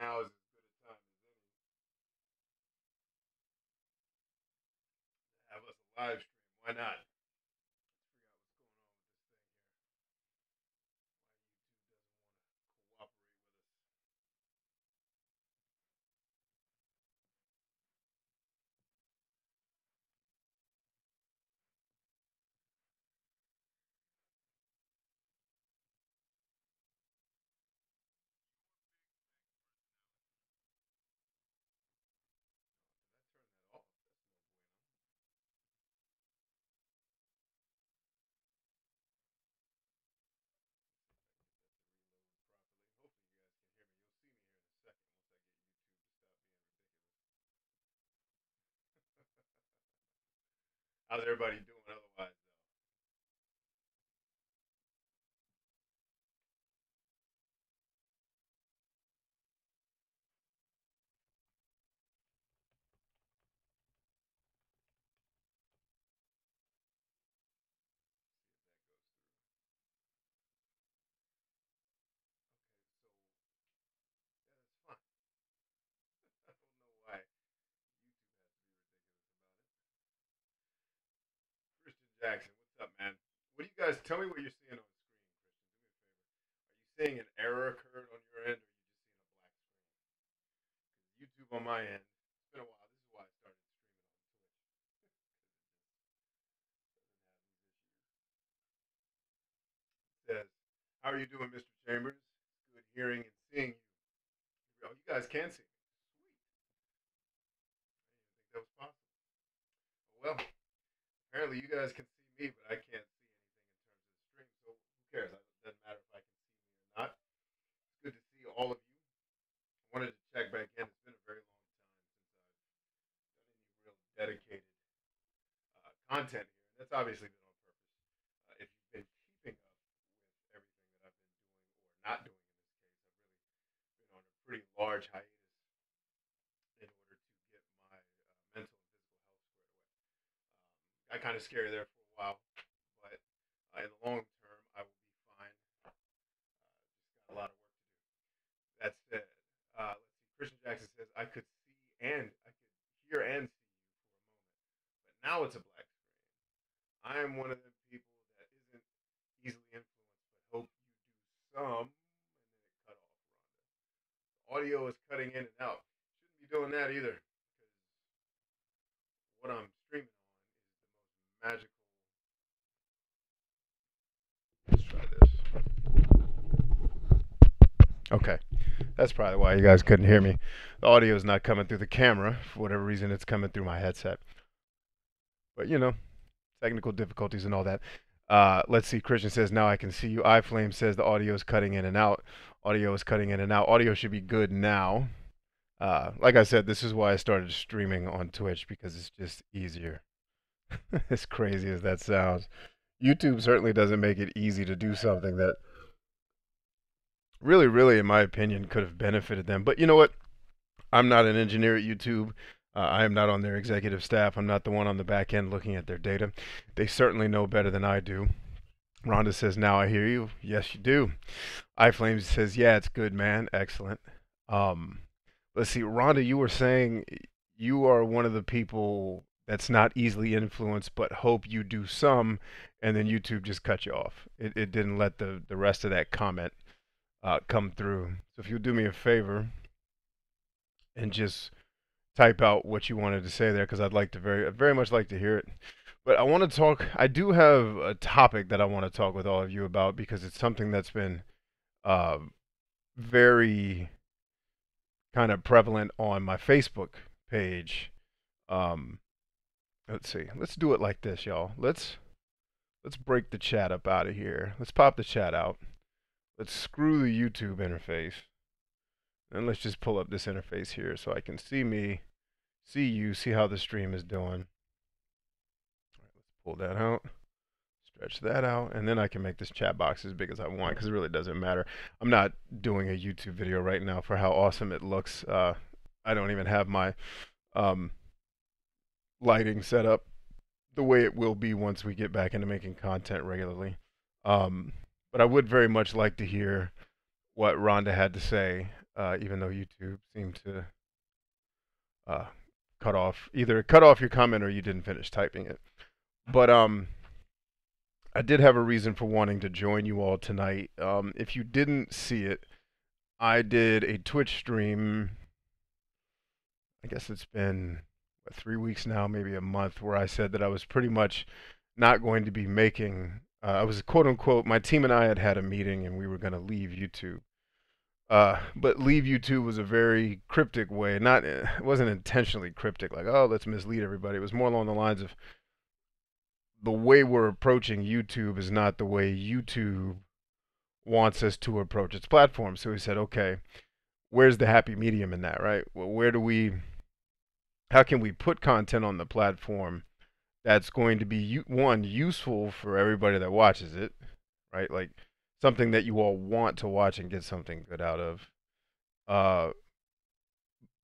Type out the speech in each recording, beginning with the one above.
Now is as good a time as any to have us a live stream. Why not? Let's figure out what's going on with this thing here. Why YouTube doesn't want to cooperate with us. Did I turn that off? That's no bueno. Let's see if I can get that to reload properly. Hopefully you guys can hear me. You'll see me here in a second once I get YouTube to stop being ridiculous. How's everybody doing otherwise, though? See if that goes through. Okay, so yeah, that's fine. I don't know why YouTube has to be ridiculous about it. Christian Jackson, what's up, man? What do you guys tell me what you're seeing on screen, Christian? Do me a favor. Are you seeing an error occurred on your end, or are you just seeing a black screen? YouTube on my end, it's been a while. This is why I started streaming on Twitch. It says, "How are you doing, Mr. Chambers? It's good hearing and seeing you." Oh, you guys can see me. Sweet. I didn't even think that was possible. Well, apparently you guys can see me, but I can't see anything in terms of the stream. So who cares? It doesn't matter if I can see me or not. It's good to see all of you. I wanted to check back in. It's been a very long time since I've done any real dedicated content here. And that's obviously been on purpose. If you've been keeping up with everything that I've been doing or not doing in this case, I've really been on a pretty large hiatus in order to get my mental and physical health squared away. Got kind of scary there for a while, but in the long term, I will be fine. Just got a lot of work to do. That said, let's see. Christian Jackson says I could see and I could hear and see you for a moment, but now it's a black screen. I am one of them people that isn't easily influenced, but hope you do some, and then it cut off. Rhonda, the audio is cutting in and out. Shouldn't be doing that either, because what I'm streaming on is the most magical. Let's try this. Okay, that's probably why you guys couldn't hear me. The audio is not coming through the camera. For whatever reason, it's coming through my headset. But technical difficulties and all that. Let's see. Christian says, now I can see you. iFlame says the audio is cutting in and out. Audio is cutting in and out. Audio should be good now. Like I said, this is why I started streaming on Twitch, because it's just easier. As crazy as that sounds. YouTube certainly doesn't make it easy to do something that really, really, in my opinion, could have benefited them. But you know what? I'm not an engineer at YouTube. I am not on their executive staff. I'm not the one on the back end looking at their data. They certainly know better than I do. Rhonda says, now I hear you. Yes, you do. iFlames says, yeah, it's good, man. Excellent. Um, let's see. Rhonda, you were saying you are one of the people that's not easily influenced, but hope you do some, and then YouTube just cut you off. It didn't let the rest of that comment come through. So if you'll do me a favor and just type out what you wanted to say there, because I'd like to very much like to hear it. But I want to talk. I do have a topic that I want to talk with all of you about, because it's something that's been uh, very kind of prevalent on my Facebook page. Um, let's see. Let's do it like this, y'all. Let's break the chat up out of here. Let's pop the chat out. Let's screw the YouTube interface. And let's just pull up this interface here so I can see me, see you, see how the stream is doing. All right, let's pull that out, stretch that out, and then I can make this chat box as big as I want, because it really doesn't matter. I'm not doing a YouTube video right now for how awesome it looks. I don't even have my um, lighting set up the way it will be once we get back into making content regularly. But I would very much like to hear what Rhonda had to say even though YouTube seemed to uh, cut off your comment or you didn't finish typing it. But I did have a reason for wanting to join you all tonight. If you didn't see it, I did a Twitch stream. I guess it's been 3 weeks now, maybe a month, where I said that I was pretty much not going to be making. I was quote unquote. My team and I had a meeting, and we were going to leave YouTube. But leave YouTube was a very cryptic way. Not it wasn't intentionally cryptic, like oh let's mislead everybody. It was more along the lines of the way we're approaching YouTube is not the way YouTube wants us to approach its platform. So we said, okay, where's the happy medium in that, right? Well, how can we put content on the platform that's going to be one useful for everybody that watches it, right? Like something that you all want to watch and get something good out of, uh,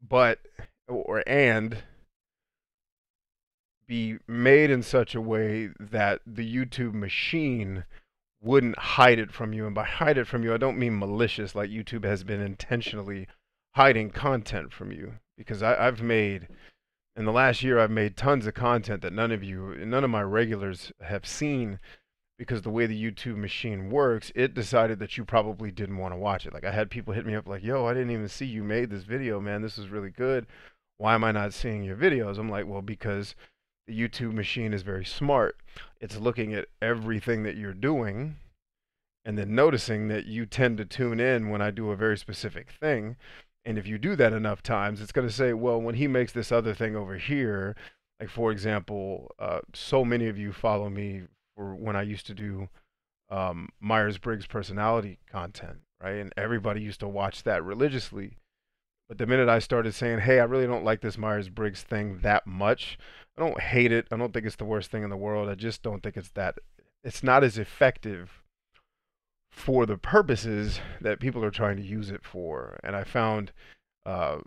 but or and be made in such a way that the YouTube machine wouldn't hide it from you. And by hide it from you, I don't mean malicious, like YouTube has been intentionally hiding content from you. Because I've made, in the last year, I've made tons of content that none of my regulars have seen, because the way the YouTube machine works, it decided that you probably didn't want to watch it. Like I had people hit me up like, yo, I didn't even see you made this video, man. This is really good. Why am I not seeing your videos? I'm like, well, because the YouTube machine is very smart. It's looking at everything that you're doing and then noticing that you tend to tune in when I do a very specific thing. And if you do that enough times, it's going to say, well, when he makes this other thing over here, like for example, so many of you follow me for when I used to do Myers-Briggs personality content, right? And everybody used to watch that religiously. But the minute I started saying, hey, I really don't like this Myers-Briggs thing that much, I don't hate it. I don't think it's the worst thing in the world. I just don't think it's not as effective for the purposes that people are trying to use it for. And I found uh,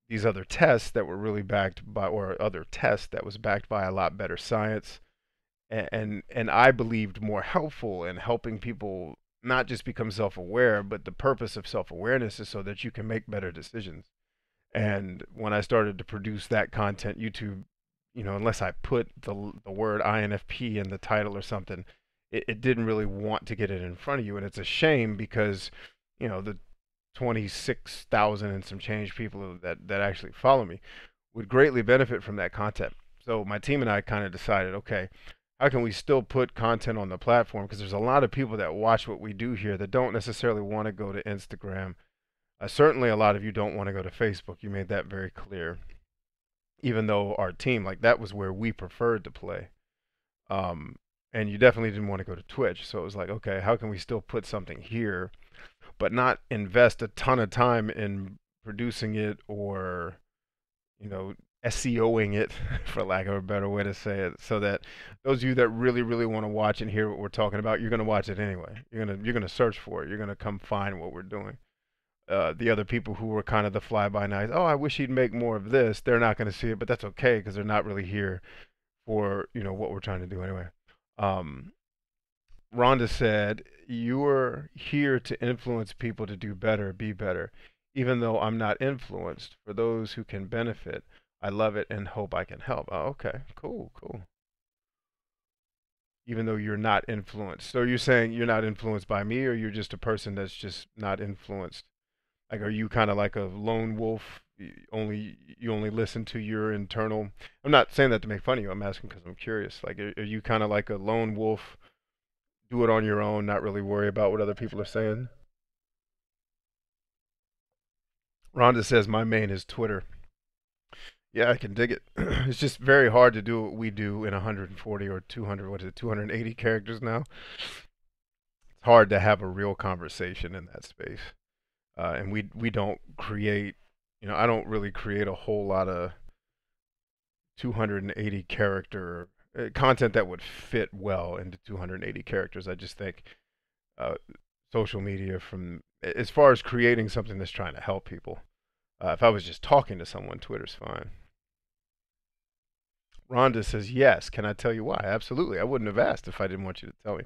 these other tests that were really backed by, or other tests that was backed by a lot better science, and I believed more helpful in helping people not just become self-aware, but the purpose of self-awareness is so that you can make better decisions. And when I started to produce that content, YouTube, unless I put the word INFP in the title or something, it didn't really want to get it in front of you. And it's a shame because, the 26,000 and some change people that actually follow me would greatly benefit from that content. So my team and I kind of decided, okay, how can we still put content on the platform? Because there's a lot of people that watch what we do here that don't necessarily want to go to Instagram. Certainly a lot of you don't want to go to Facebook. You made that very clear. Even though our team, like that was where we preferred to play. And you definitely didn't want to go to Twitch. So it was like, okay, how can we still put something here, but not invest a ton of time in producing it or, SEOing it, for lack of a better way to say it, so that those of you that really, really want to watch and hear what we're talking about, you're going to watch it anyway. You're gonna search for it. You're going to come find what we're doing. The other people who were kind of the fly-by-night, oh, I wish he'd make more of this, they're not going to see it, but that's okay because they're not really here for what we're trying to do anyway. Um, Rhonda said, you are here to influence people to do better, be better. Even though I'm not influenced, for those who can benefit, I love it and hope I can help. Oh, okay, cool, cool. Even though you're not influenced. So you're saying you're not influenced by me, or you're just a person that's just not influenced? Like, are you kind of like a lone wolf? You only listen to your internal. I'm not saying that to make fun of you. I'm asking because I'm curious. Like, are you kind of like a lone wolf? Do it on your own, not really worry about what other people are saying. Rhonda says my main is Twitter. Yeah, I can dig it. It's just very hard to do what we do in 140 or 200. What is it? 280 characters now. It's hard to have a real conversation in that space. And we don't create. I don't really create a whole lot of 280 character content that would fit well into 280 characters. I just think uh, social media, from as far as creating something that's trying to help people. If I was just talking to someone, Twitter's fine. Rhonda says, yes. Can I tell you why? Absolutely. I wouldn't have asked if I didn't want you to tell me.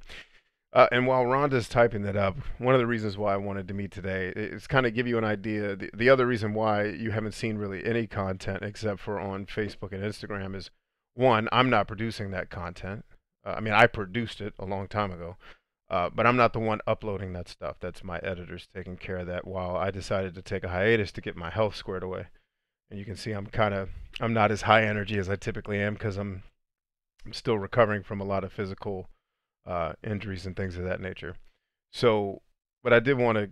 And while Rhonda's typing that up, one of the reasons why I wanted to meet today is kind of give you an idea. The other reason why you haven't seen really any content except for on Facebook and Instagram is one, I'm not producing that content. I mean, I produced it a long time ago, but I'm not the one uploading that stuff. That's my editors taking care of that while I decided to take a hiatus to get my health squared away. And you can see I'm not as high energy as I typically am because I'm still recovering from a lot of physical injuries and things of that nature. So, but I did want to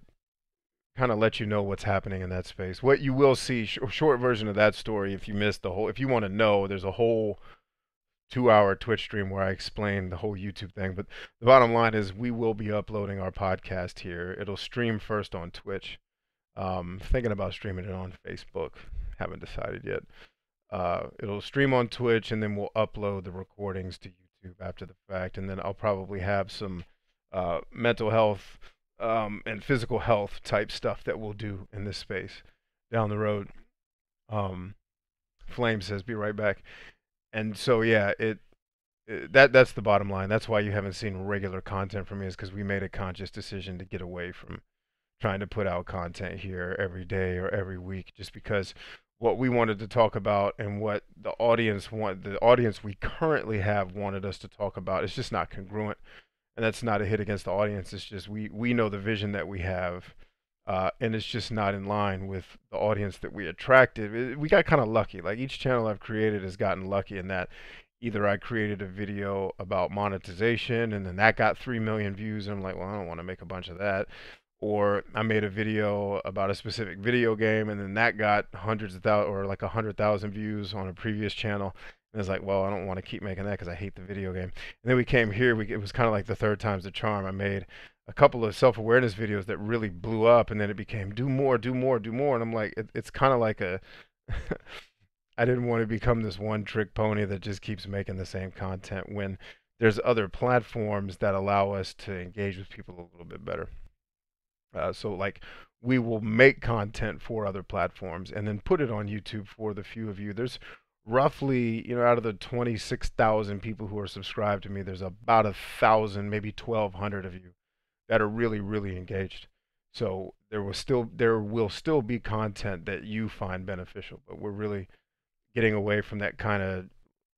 kind of let you know what's happening in that space. What you will see, short version of that story, if you missed the whole, if you want to know, there's a whole 2 hour Twitch stream where I explain the whole YouTube thing. But the bottom line is we will be uploading our podcast here. It'll stream first on Twitch. Thinking about streaming it on Facebook. Haven't decided yet. It'll stream on Twitch, and then we'll upload the recordings to YouTube after the fact. And then I'll probably have some mental health and physical health type stuff that we'll do in this space down the road. Um, Flame says, "Be right back." And so yeah, that's the bottom line. That's why you haven't seen regular content from me, is because we made a conscious decision to get away from trying to put out content here every day or every week, just because what we wanted to talk about and what the audience we currently have wanted us to talk about is just not congruent. And that's not a hit against the audience. It's just we know the vision that we have, and it's just not in line with the audience that we attracted. We got kind of lucky. Like each channel I've created has gotten lucky in that either I created a video about monetization and then that got 3 million views, and I'm like, well, I don't want to make a bunch of that. Or I made a video about a specific video game and then that got hundreds of thousands or like 100,000 views on a previous channel. And it's like, well, I don't want to keep making that because I hate the video game. And then we came here. It was kind of like the third time's the charm. I made a couple of self-awareness videos that really blew up, and then it became do more, do more, do more. And I'm like, it's kind of like a I didn't want to become this one-trick pony that just keeps making the same content when there's other platforms that allow us to engage with people a little bit better. So like we will make content for other platforms and then put it on YouTube for the few of you. There's roughly, out of the 26,000 people who are subscribed to me, there's about 1,000, maybe 1,200 of you that are really, really engaged. So there will still be content that you find beneficial, but we're really getting away from that kind of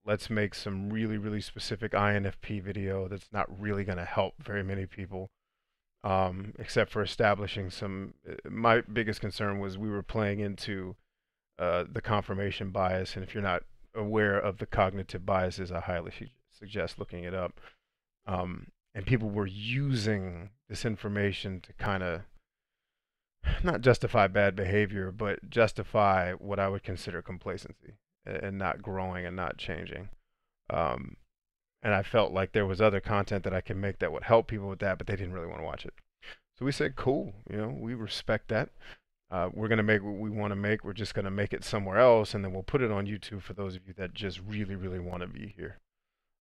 let's make some really, really specific INFP video that's not really going to help very many people, except for establishing some. My biggest concern was we were playing into the confirmation bias, and if you're not aware of the cognitive biases, I highly suggest looking it up. And people were using this information to kind of not justify bad behavior, but justify what I would consider complacency and not growing and not changing. Um, and I felt like there was other content that I could make that would help people with that, but they didn't really want to watch it. So we said, cool, we respect that. We're going to make what we want to make. We're just going to make it somewhere else, and then we'll put it on YouTube for those of you that just really, really want to be here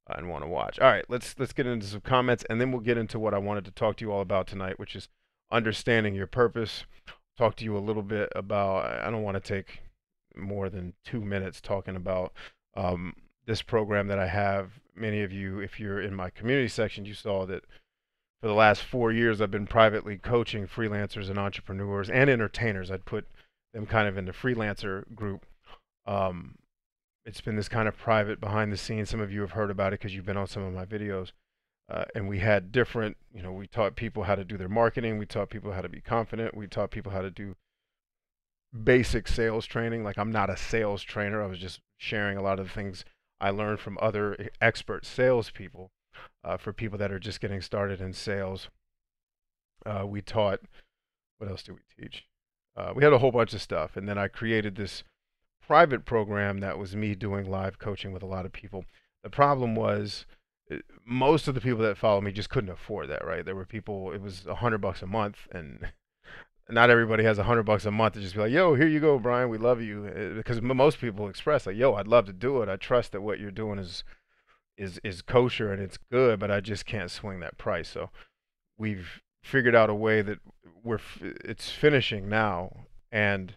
and want to watch. All right, let's get into some comments, and then we'll get into what I wanted to talk to you all about tonight, which is understanding your purpose. Talk to you a little bit about, I don't want to take more than 2 minutes talking about this program that I have. Many of you, if you're in my community section, you saw that for the last 4 years, I've been privately coaching freelancers and entrepreneurs and entertainers. I'd put them kind of in the freelancer group. It's been this kind of private behind the scenes. Some of you have heard about it because you've been on some of my videos. And we had different, we taught people how to do their marketing. We taught people how to be confident. We taught people how to do basic sales training. Like, I'm not a sales trainer. I was just sharing a lot of the things I learned from other expert salespeople. For people that are just getting started in sales, we taught, what else did we teach? We had a whole bunch of stuff. And then I created this private program that was me doing live coaching with a lot of people. The problem was most of the people that followed me just couldn't afford that, right? There were people, it was $100 a month, and not everybody has $100 a month to just be like, yo, here you go, Brian, we love you. Because most people express like, yo, I'd love to do it. I trust that what you're doing is kosher and it's good, but I just can't swing that price. So we've figured out a way that it's finishing now, and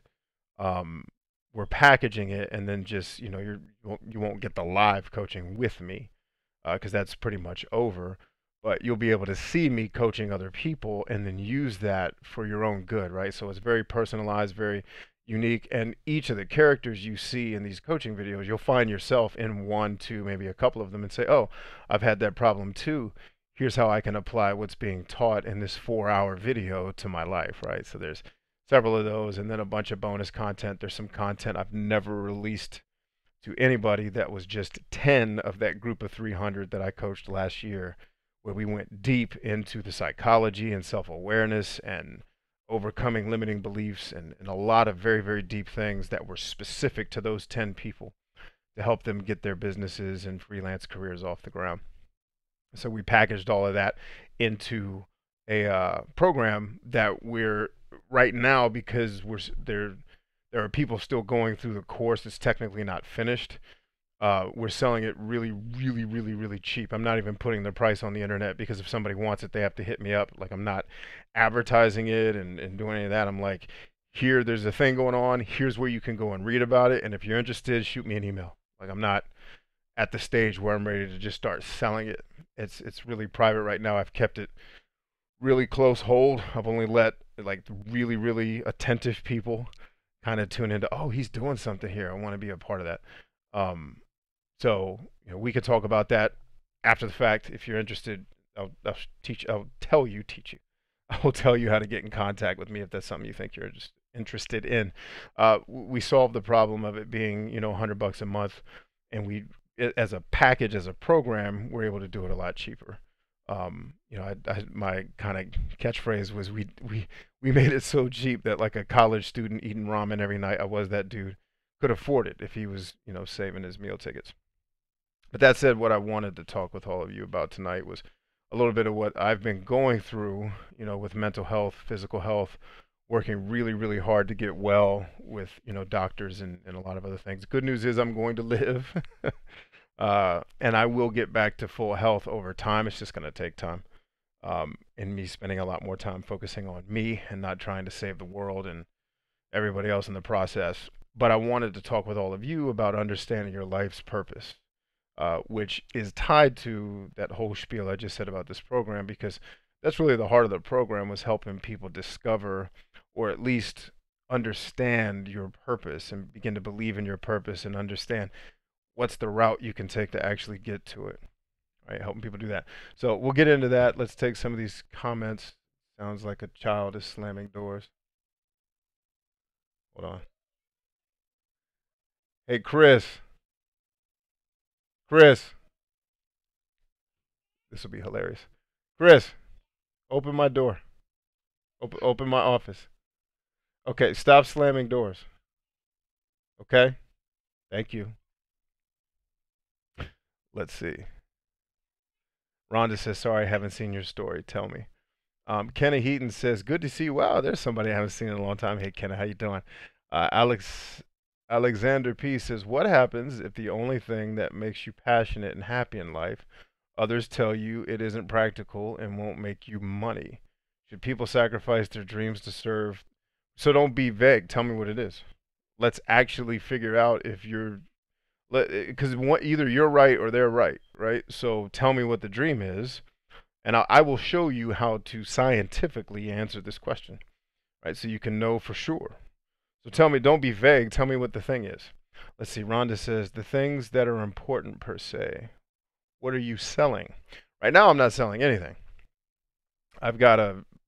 we're packaging it, and then just you won't get the live coaching with me because that's pretty much over. but you'll be able to see me coaching other people and then use that for your own good, right? So it's very personalized, very unique. And each of the characters you see in these coaching videos, you'll find yourself in one, two, maybe a couple of them and say, oh, I've had that problem too. Here's how I can apply what's being taught in this 4-hour video to my life, right? So there's several of those, and then a bunch of bonus content. There's some content I've never released to anybody that was just 10 of that group of 300 that I coached last year, where we went deep into the psychology and self-awareness and overcoming limiting beliefs and a lot of very, very deep things that were specific to those 10 people to help them get their businesses and freelance careers off the ground. So we packaged all of that into a program that we're right now, because there are people still going through the course. It's technically not finished. We're selling it really, really, really, really cheap. I'm not even putting the price on the internet, because if somebody wants it, they have to hit me up. Like, I'm not advertising it and doing any of that. I'm like, here, there's a thing going on. Here's where you can go and read about it. And if you're interested, shoot me an email. Like, I'm not at the stage where I'm ready to just start selling it. It's really private right now. I've kept it really close hold. I've only let like really, really attentive people kind of tune into, oh, he's doing something here. I want to be a part of that. Um, so we could talk about that after the fact. If you're interested, I'll teach. I'll tell you, teach you. I will tell you how to get in contact with me if that's something you think you're just interested in. We solved the problem of it being $100 a month, and as a package, as a program, we're able to do it a lot cheaper. My kind of catchphrase was we made it so cheap that like a college student eating ramen every night, I was that dude, could afford it if he was saving his meal tickets. But that said, what I wanted to talk with all of you about tonight was a little bit of what I've been going through, with mental health, physical health, working really, really hard to get well with, doctors and a lot of other things. Good news is I'm going to live. And I will get back to full health over time. It's just going to take time. And me spending a lot more time focusing on me and not trying to save the world and everybody else in the process. But I wanted to talk with all of you about understanding your life's purpose, which is tied to that whole spiel I just said about this program, because that's really the heart of the program, was helping people discover, or at least understand, your purpose and begin to believe in your purpose and understand what's the route you can take to actually get to it, right? Helping people do that. So we'll get into that. Let's take some of these comments. Sounds like a child is slamming doors. Hold on. Hey, Chris, this will be hilarious. Chris, open my door. Open my office. Okay, stop slamming doors. Okay? Thank you. Let's see. Rhonda says, sorry, I haven't seen your story. Tell me. Kenna Heaton says, good to see you. Wow, there's somebody I haven't seen in a long time. Hey, Kenna, how you doing? Alexander P says, what happens if the only thing that makes you passionate and happy in life, others tell you it isn't practical and won't make you money? Should people sacrifice their dreams to serve? So don't be vague. Tell me what it is. Let's actually figure out if you're, because either you're right or they're right, right? So tell me what the dream is, and I will show you how to scientifically answer this question, right? So you can know for sure. So tell me, don't be vague. Tell me what the thing is. Let's see. Rhonda says, the things that are important per se. What are you selling? Right now, I'm not selling anything. I've got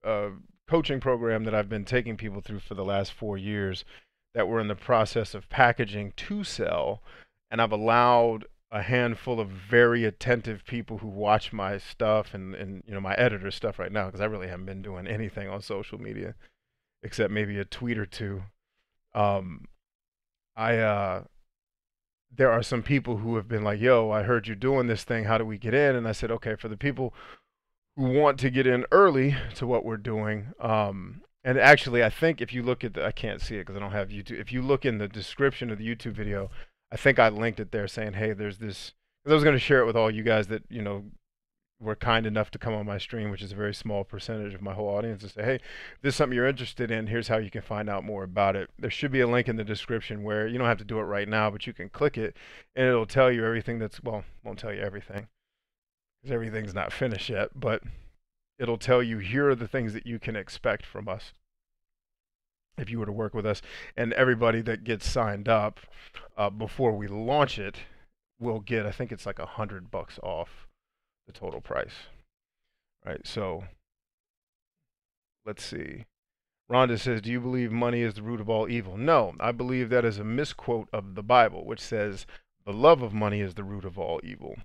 a coaching program that I've been taking people through for the last 4 years that we're in the process of packaging to sell. And I've allowed a handful of very attentive people who watch my stuff and my editor stuff right now, because I really haven't been doing anything on social media except maybe a tweet or two. I there are some people who have been like, yo, I heard you doing this thing, how do we get in? And I said, okay, for the people who want to get in early to what we're doing, and actually I think if you look at I can't see it because I don't have YouTube. If you look in the description of the YouTube video, I think I linked it there saying, hey, there's this, because I was going to share it with all you guys that were kind enough to come on my stream, which is a very small percentage of my whole audience, and say, hey, if this is something you're interested in, here's how you can find out more about it. There should be a link in the description where you don't have to do it right now, but you can click it and it'll tell you everything won't tell you everything because everything's not finished yet, but it'll tell you here are the things that you can expect from us if you were to work with us. And everybody that gets signed up before we launch it will get, I think it's like $100 off the total price, right? So let's see. Rhonda says, "Do you believe money is the root of all evil?" No, I believe that is a misquote of the Bible, which says the love of money is the root of all evil.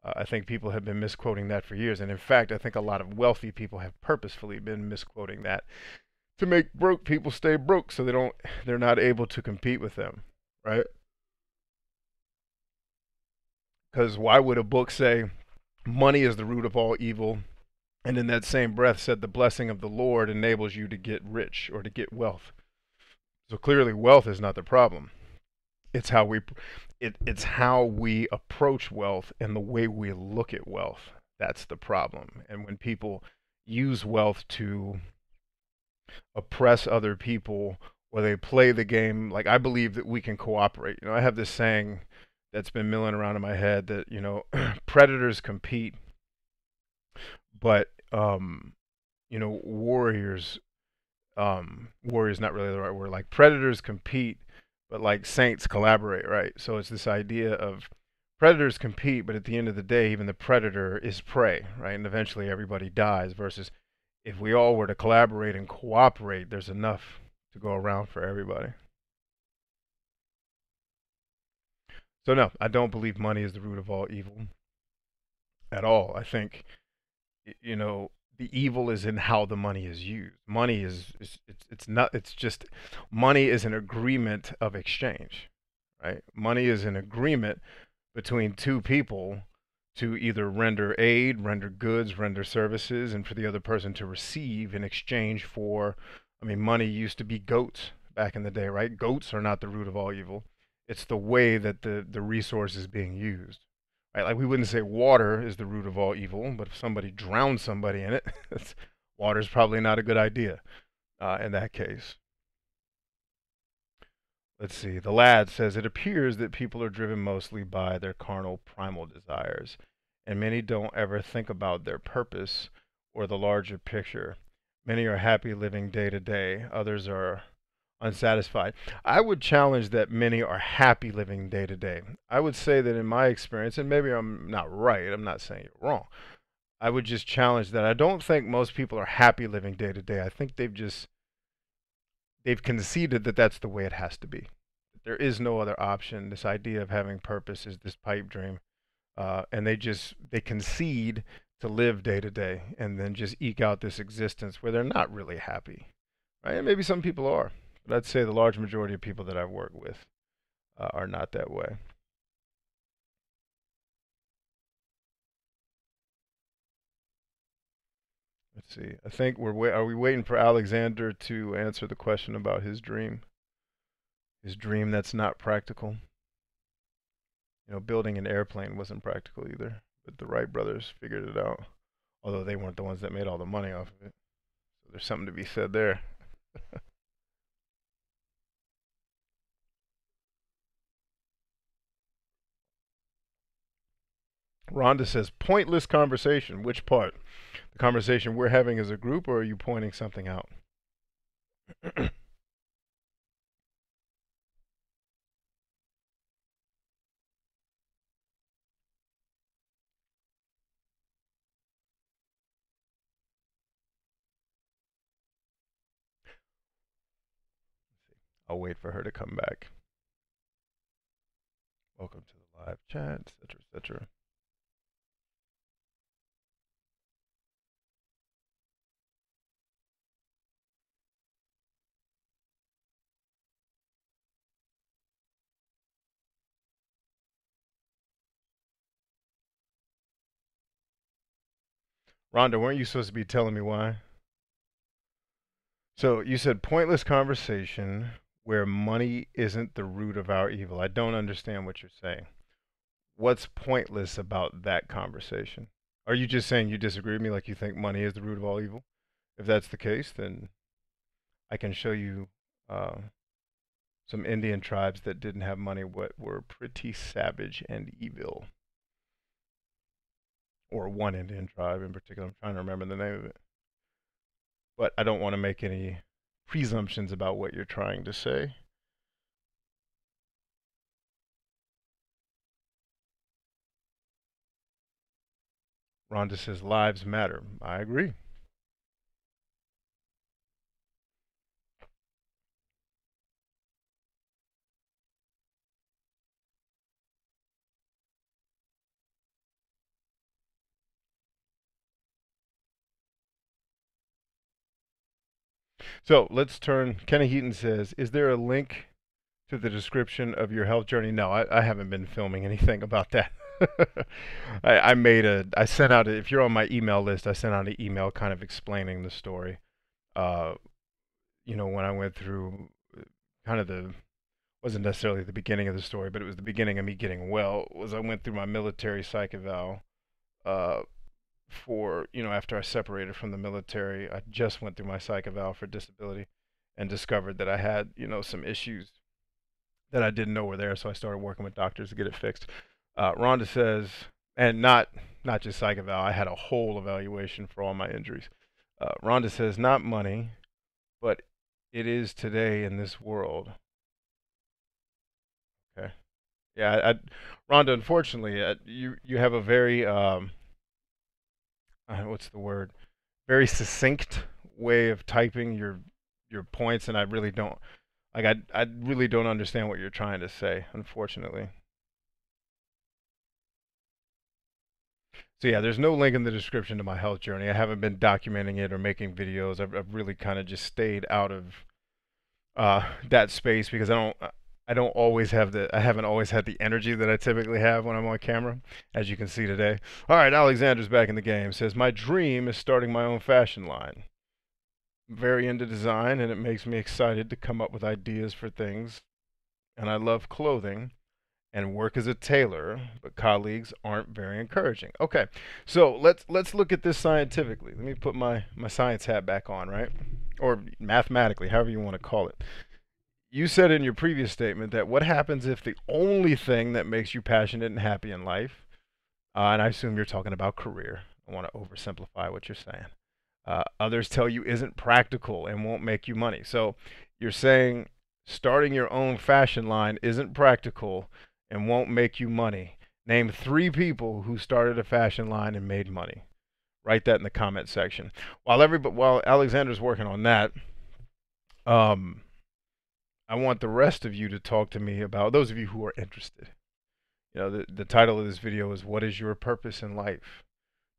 I think people have been misquoting that for years, and in fact, I think a lot of wealthy people have purposefully been misquoting that to make broke people stay broke, so they're not able to compete with them, right? Because why would a book say money is the root of all evil, and in that same breath said the blessing of the Lord enables you to get rich or to get wealth? So clearly, wealth is not the problem. It's how it's how we approach wealth and the way we look at wealth. That's the problem. And when people use wealth to oppress other people, or they play the game, like, I believe that we can cooperate. I have this saying that's been milling around in my head that, predators compete, but warriors, warriors not really the right word. Like, predators compete, but like saints collaborate, right? So it's this idea of predators compete, but at the end of the day, even the predator is prey, right? And eventually everybody dies. Versus if we all were to collaborate and cooperate, there's enough to go around for everybody. So no, I don't believe money is the root of all evil at all. I think the evil is in how the money is used. Money is it's not it's just money is an agreement of exchange, right? Money is an agreement between two people to either render aid, render goods, render services, and for the other person to receive in exchange for, I mean, money used to be goats back in the day, right? Goats are not the root of all evil. It's the way that the resource is being used. Right? Like, we wouldn't say water is the root of all evil, but if somebody drowns somebody in it, water is probably not a good idea in that case. Let's see. The lad says, "It appears that people are driven mostly by their carnal primal desires, and many don't ever think about their purpose or the larger picture. Many are happy living day to day, others are unsatisfied." I would challenge that many are happy living day to day. I would say that in my experience, and maybe I'm not right, I'm not saying you're wrong. I would just challenge that I don't think most people are happy living day to day. I think they've conceded that that's the way it has to be. There is no other option. This idea of having purpose is this pipe dream, and they concede to live day to day and then just eke out this existence where they're not really happy, right? And maybe some people are, but I'd say the large majority of people that I've worked with are not that way. Let's see. I think are we waiting for Alexander to answer the question about his dream? His dream that's not practical. Building an airplane wasn't practical either, but the Wright brothers figured it out. Although they weren't the ones that made all the money off of it. So there's something to be said there. Rhonda says, "Pointless conversation." Which part? The conversation we're having as a group, or are you pointing something out? I'll wait for her to come back. Welcome to the live chat, etc., etc. Rhonda, weren't you supposed to be telling me why? So you said pointless conversation where money isn't the root of our evil. I don't understand what you're saying. What's pointless about that conversation? Are you just saying you disagree with me, like you think money is the root of all evil? If that's the case, then I can show you uh, some Indian tribes that didn't have money, what were pretty savage and evil. or one Indian tribe in particular. I'm trying to remember the name of it. But I don't want to make any presumptions about what you're trying to say. Rhonda says lives matter. I agree. So let's turn. Kenny Heaton says, "Is there a link to the description of your health journey?" No, I haven't been filming anything about that. I sent out, if you're on my email list, I sent out an email kind of explaining the story. Uh, when I went through kind of wasn't necessarily the beginning of the story, but it was the beginning of me getting well, was I went through my military psych eval, uh, after I separated from the military. I just went through my psych eval for disability and discovered that I had, some issues that I didn't know were there, so I started working with doctors to get it fixed. Rhonda says, and not just psych eval, I had a whole evaluation for all my injuries. Rhonda says, not money, but it is today in this world. Okay. Yeah, Rhonda, unfortunately, you have a very what's the word? Very succinct way of typing your points, and I really don't I really don't understand what you're trying to say, unfortunately. So yeah, there's no link in the description to my health journey. I haven't been documenting it or making videos. I've really kind of just stayed out of that space because I haven't always had the energy that I typically have when I'm on camera, as you can see today. All right, Alexander's back in the game. Says my dream is starting my own fashion line. I'm very into design, and it makes me excited to come up with ideas for things. And I love clothing and work as a tailor, but colleagues aren't very encouraging. Okay, so let's look at this scientifically. Let me put my science hat back on, right? Or mathematically, however you want to call it. You said in your previous statement that what happens if the only thing that makes you passionate and happy in life, and I assume you're talking about career. I want to oversimplify what you're saying. Others tell you isn't practical and won't make you money. So you're saying starting your own fashion line isn't practical and won't make you money. Name 3 people who started a fashion line and made money. Write that in the comment section. While Alexander's working on that, um, I want the rest of you to talk to me about those of you who are interested. The title of this video is "What is your purpose in life?"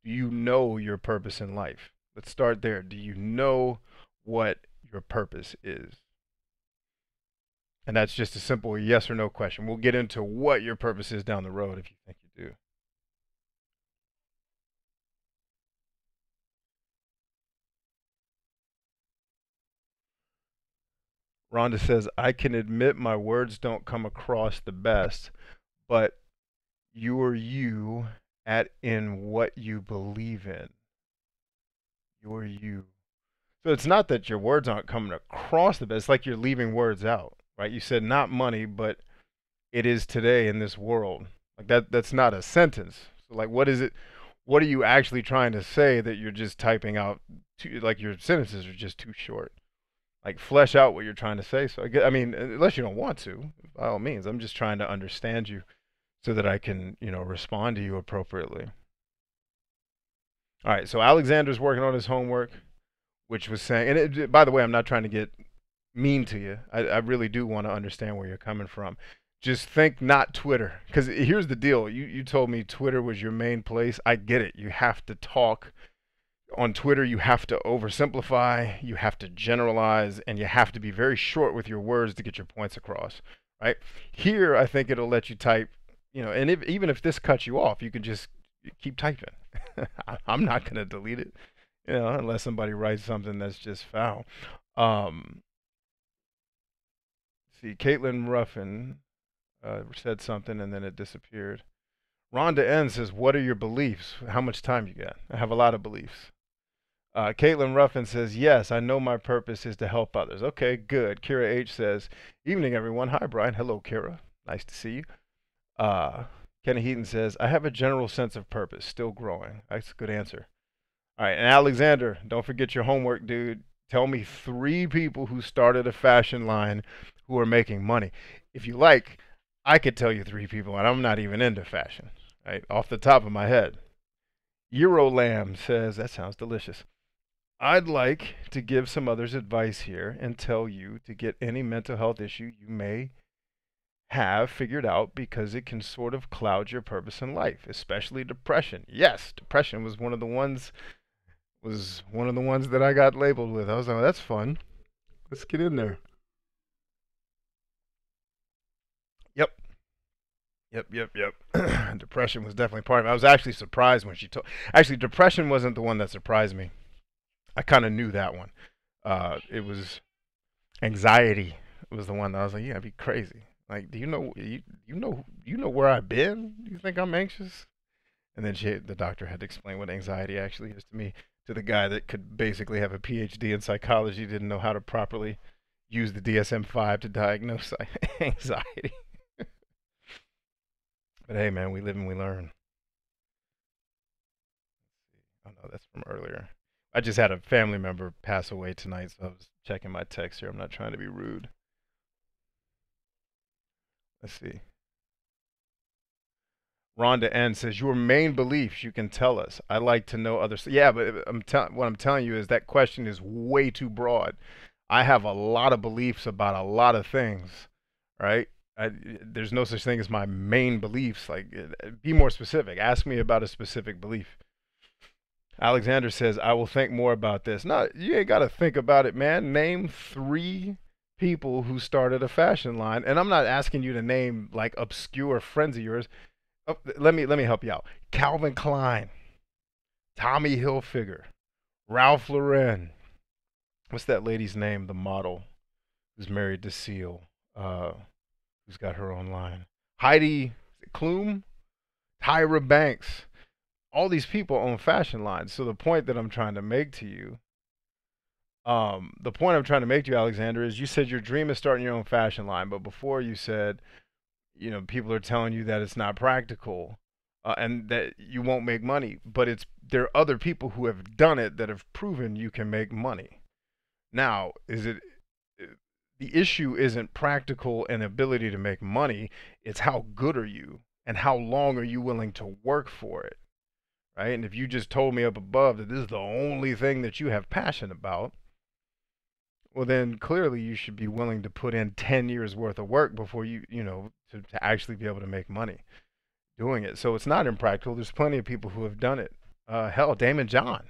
Do you know your purpose in life? Let's start there. Do you know what your purpose is? And that's just a simple yes or no question. We'll get into what your purpose is down the road if you think you do. Rhonda says, I can admit my words don't come across the best, but you're you at in what you believe in. You're you. So it's not that your words aren't coming across the best. It's like you're leaving words out, right? You said not money, but it is today in this world. Like that's not a sentence. So like what is it? What are you actually trying to say that you're just typing out like your sentences are just too short? Like flesh out what you're trying to say. So I mean, unless you don't want to, by all means, I'm just trying to understand you so that I can, respond to you appropriately. All right, so Alexander's working on his homework, which was saying, and by the way, I'm not trying to get mean to you. I really do want to understand where you're coming from. Just think not Twitter. Because here's the deal. You told me Twitter was your main place. I get it. You have to talk. On Twitter, you have to oversimplify, you have to generalize, and you have to be very short with your words to get your points across, right? Here, I think it'll let you type, and even if this cuts you off, you can just keep typing. I'm not going to delete it, unless somebody writes something that's just foul. See, Caitlin Ruffin said something and then it disappeared. Rhonda N says, what are your beliefs? How much time you got? I have a lot of beliefs. Caitlin Ruffin says, yes, I know my purpose is to help others. Okay, good. Kira H says, evening, everyone. Hi, Brian. Hello, Kira. Nice to see you. Kenny Heaton says, I have a general sense of purpose, still growing. That's a good answer. All right, and Alexander, don't forget your homework, dude. Tell me three people who started a fashion line who are making money. If you like, I could tell you three people, and I'm not even into fashion, right? Off the top of my head. Eurolamb says, that sounds delicious. I'd like to give some others advice here and tell you to get any mental health issue you may have figured out because it can sort of cloud your purpose in life, especially depression. Yes, depression was one of the ones that I got labeled with. I was like, oh, that's fun. Let's get in there. Yep. Yep. Depression was definitely part of it. I was actually surprised when she told. Actually, depression wasn't the one that surprised me. I kind of knew that one. It was anxiety. Was the one that I was like, yeah, I'd be crazy. Like, do you know where I've been? Do you think I'm anxious? And then the doctor had to explain what anxiety actually is to me, to the guy that could basically have a PhD in psychology, didn't know how to properly use the DSM-5 to diagnose anxiety. But hey, man, we live and we learn. Oh no, that's from earlier. I just had a family member pass away tonight, so I was checking my text here. I'm not trying to be rude. Let's see. Rhonda N says your main beliefs. You can tell us. I like to know others. Yeah, but what I'm telling you is that question is way too broad. I have a lot of beliefs about a lot of things, right? There's no such thing as my main beliefs. Like, be more specific. Ask me about a specific belief. Alexander says, I will think more about this. No, you ain't got to think about it, man. Name three people who started a fashion line. And I'm not asking you to name like obscure friends of yours. Oh, let me help you out. Calvin Klein, Tommy Hilfiger, Ralph Lauren. What's that lady's name? The model who's married to Seal, who's got her own line. Heidi Klum, Tyra Banks. All these people own fashion lines. So the point that I'm trying to make to you, Alexander, is you said your dream is starting your own fashion line, but before you said, people are telling you that it's not practical, and that you won't make money. But there are other people who have done it that have proven you can make money. Now, the issue isn't practical and ability to make money. It's how good are you and how long are you willing to work for it, right? And if you just told me up above that this is the only thing that you have passion about, well, then clearly you should be willing to put in 10 years worth of work before to actually be able to make money doing it. So it's not impractical. There's plenty of people who have done it. Hell, Damon John,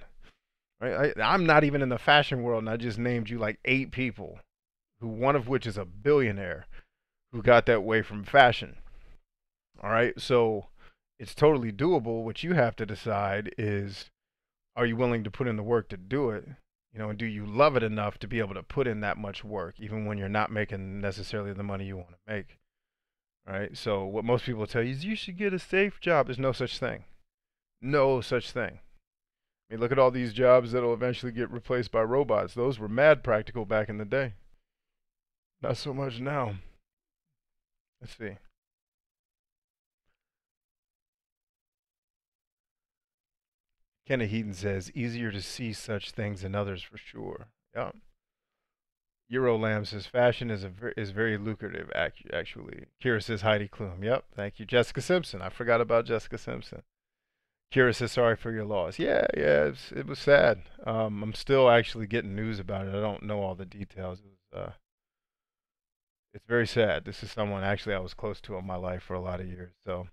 right? I'm not even in the fashion world, and I just named you like 8 people, one of which is a billionaire, who got that way from fashion. All right, so it's totally doable. What you have to decide is, are you willing to put in the work to do it? And do you love it enough to be able to put in that much work, even when you're not making necessarily the money you want to make? Right? So what most people tell you is you should get a safe job. There's no such thing. No such thing. I mean, look at all these jobs that'll eventually get replaced by robots. Those were mad practical back in the day. Not so much now. Let's see. Kenneth Heaton says, easier to see such things in others for sure. Yeah. Eurolamb says, fashion is very lucrative, actually. Kira says, Heidi Klum. Yep, thank you. Jessica Simpson. I forgot about Jessica Simpson. Kira says, sorry for your loss. Yeah, it was sad. I'm still actually getting news about it. I don't know all the details. It's very sad. This is someone actually I was close to in my life for a lot of years. So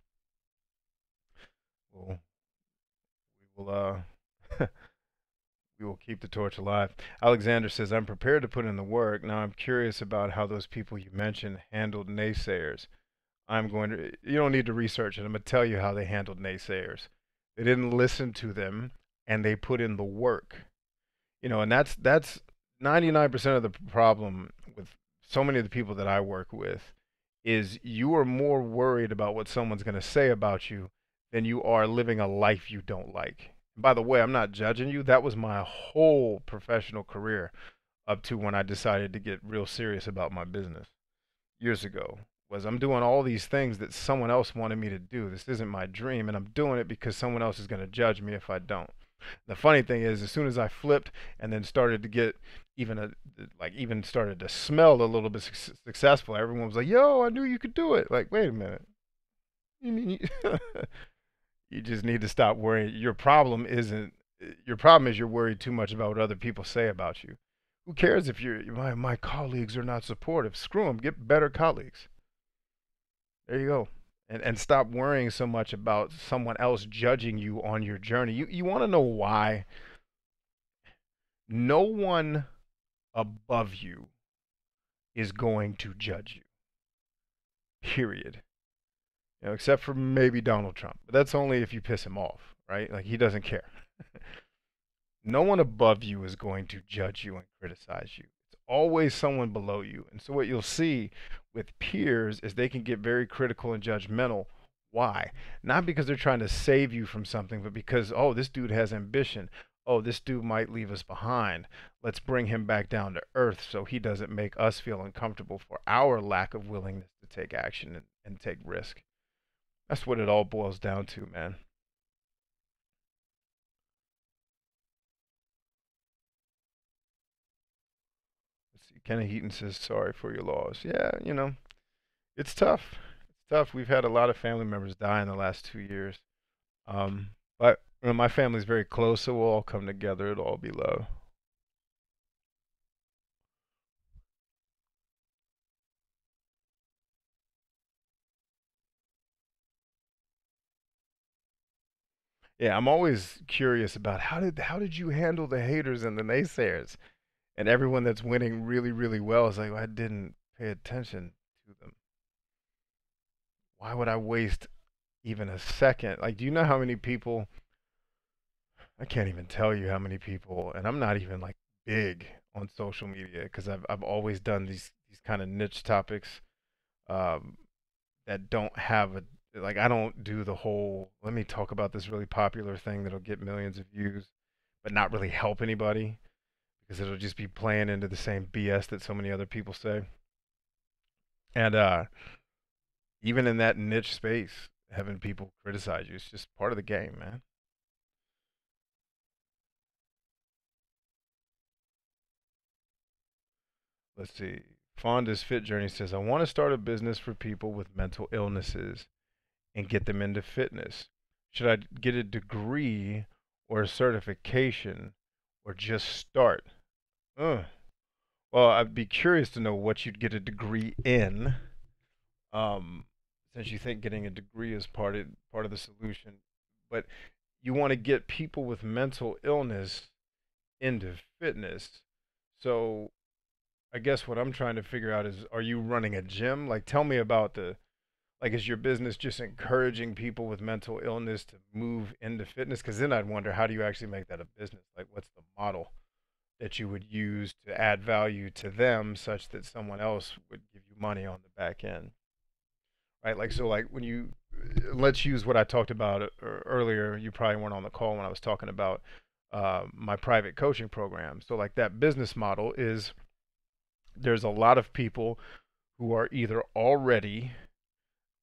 we'll, we will we will keep the torch alive. Alexander says, I'm prepared to put in the work. Now I'm curious about how those people you mentioned handled naysayers. You don't need to research it. I'm going to tell you how they handled naysayers. They didn't listen to them and they put in the work. And that's 99% of the problem with so many of the people that I work with is you are more worried about what someone's going to say about you than you are living a life you don't like. By the way, I'm not judging you. That was my whole professional career up to when I decided to get real serious about my business years ago. was I'm doing all these things that someone else wanted me to do. This isn't my dream, and I'm doing it because someone else is going to judge me if I don't. The funny thing is, as soon as I flipped and then started to get even a like even started to smell a little bit successful, everyone was like, "Yo, I knew you could do it." Like, wait a minute, you mean you just need to stop worrying. Your problem is you're worried too much about what other people say about you. Who cares if my colleagues are not supportive? Screw them. Get better colleagues. There you go. And stop worrying so much about someone else judging you on your journey. You want to know why? No one above you is going to judge you. Period. Except for maybe Donald Trump. But that's only if you piss him off, right? Like he doesn't care. No one above you is going to judge you and criticize you. It's always someone below you. And so what you'll see with peers is they can get very critical and judgmental. Why? Not because they're trying to save you from something, but because, oh, this dude has ambition. Oh, this dude might leave us behind. Let's bring him back down to earth so he doesn't make us feel uncomfortable for our lack of willingness to take action and take risk. That's what it all boils down to, man. Let's see. Kenny Heaton says, sorry for your loss. Yeah, it's tough. It's tough. We've had a lot of family members die in the last 2 years. But my family's very close, so we'll all come together. It'll all be love. Yeah, I'm always curious about how did you handle the haters and the naysayers and everyone that's winning really, really well is like, well, I didn't pay attention to them. Why would I waste even a second? Like, do you know how many people? I can't even tell you how many people, and I'm not even like big on social media because I've always done these kind of niche topics um, that don't have a like I don't do the whole let me talk about this really popular thing that'll get millions of views, but not really help anybody because it'll just be playing into the same BS that so many other people say. And even in that niche space, having people criticize you, it's just part of the game, man. Let's see. Fonda's Fit Journey says, I want to start a business for people with mental illnesses and get them into fitness. Should I get a degree or a certification or just start? Ugh. Well, I'd be curious to know what you'd get a degree in. Um, since you think getting a degree is part of the solution, but you want to get people with mental illness into fitness. So I guess what I'm trying to figure out is, are you running a gym? Like, tell me about like, is your business just encouraging people with mental illness to move into fitness? Because then I'd wonder, how do you actually make that a business? Like, what's the model that you would use to add value to them such that someone else would give you money on the back end? Right? Like, so, like, when you, let's use what I talked about earlier. You probably weren't on the call when I was talking about my private coaching program. So, like, that business model is there's a lot of people who are either already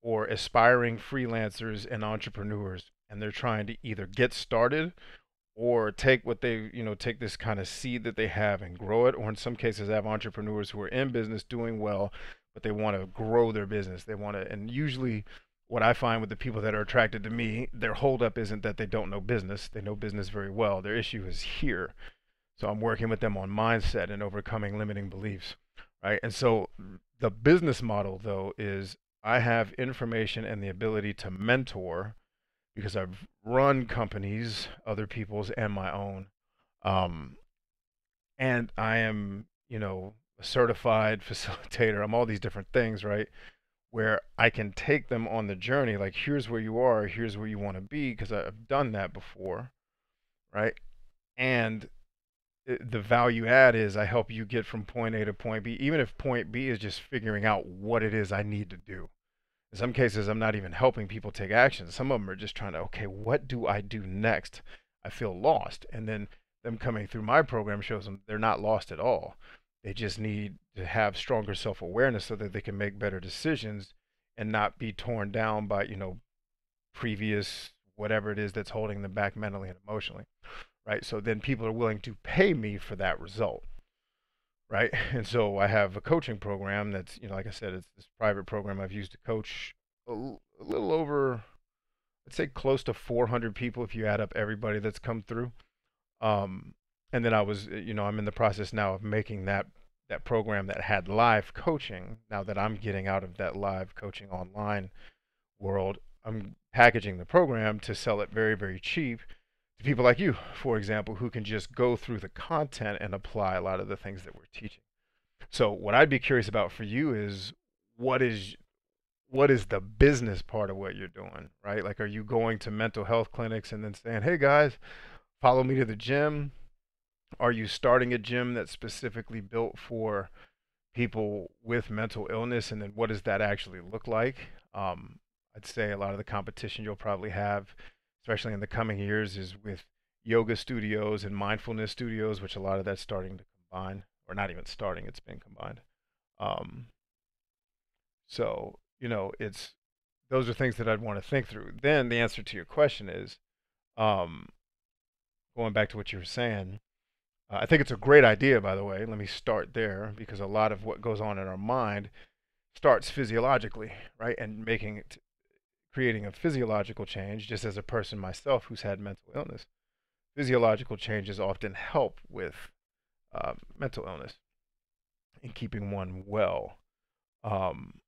or aspiring freelancers and entrepreneurs, and they're trying to either get started or take what they, take this kind of seed that they have and grow it, or in some cases have entrepreneurs who are in business doing well, but they want to grow their business. They want to, and usually what I find with the people that are attracted to me, their holdup isn't that they don't know business. They know business very well. Their issue is here. So I'm working with them on mindset and overcoming limiting beliefs, right? And so the business model though is I have information and the ability to mentor because I've run companies, other people's and my own. Um, and I am, a certified facilitator. I'm all these different things, right? Where I can take them on the journey. Like, here's where you are, here's where you want to be, because I've done that before, right? And the value add is I help you get from point A to point B, even if point B is just figuring out what it is I need to do. In some cases, I'm not even helping people take action. Some of them are just trying to, okay, what do I do next? I feel lost. And then them coming through my program shows them they're not lost at all. They just need to have stronger self-awareness so that they can make better decisions and not be torn down by, previous whatever it is that's holding them back mentally and emotionally, right? So then people are willing to pay me for that result, right? And so I have a coaching program that's, like I said, it's this private program I've used to coach a little over, I'd say close to 400 people if you add up everybody that's come through. Um, and then I'm in the process now of making that program that had live coaching. Now that I'm getting out of that live coaching online world, I'm packaging the program to sell it very, very cheap to people like you, for example, who can just go through the content and apply a lot of the things that we're teaching. So what I'd be curious about for you is what is what is the business part of what you're doing, right? Like, are you going to mental health clinics and then saying, "Hey guys, follow me to the gym"? Are you starting a gym that's specifically built for people with mental illness, and then what does that actually look like? I'd say a lot of the competition you'll probably have, especially in the coming years, is with yoga studios and mindfulness studios, which a lot of that's starting to combine, or not even starting, it's been combined. Um, so, it's those are things that I'd want to think through. Then the answer to your question is, um, going back to what you were saying, I think it's a great idea, by the way. Let me start there because a lot of what goes on in our mind starts physiologically, right? And creating a physiological change, just as a person myself who's had mental illness, physiological changes often help with mental illness and keeping one well. Um,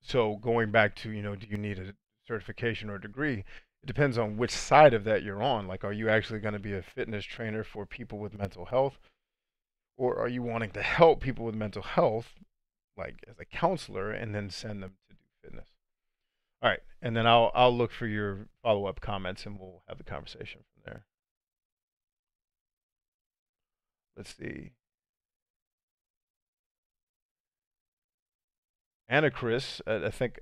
so going back to, do you need a certification or a degree? It depends on which side of that you're on. Like, are you actually going to be a fitness trainer for people with mental health? Or are you wanting to help people with mental health, like as a counselor, and then send them to do fitness? All right, and then I'll look for your follow up comments, and we'll have the conversation from there. Let's see. Anna Chris, I think.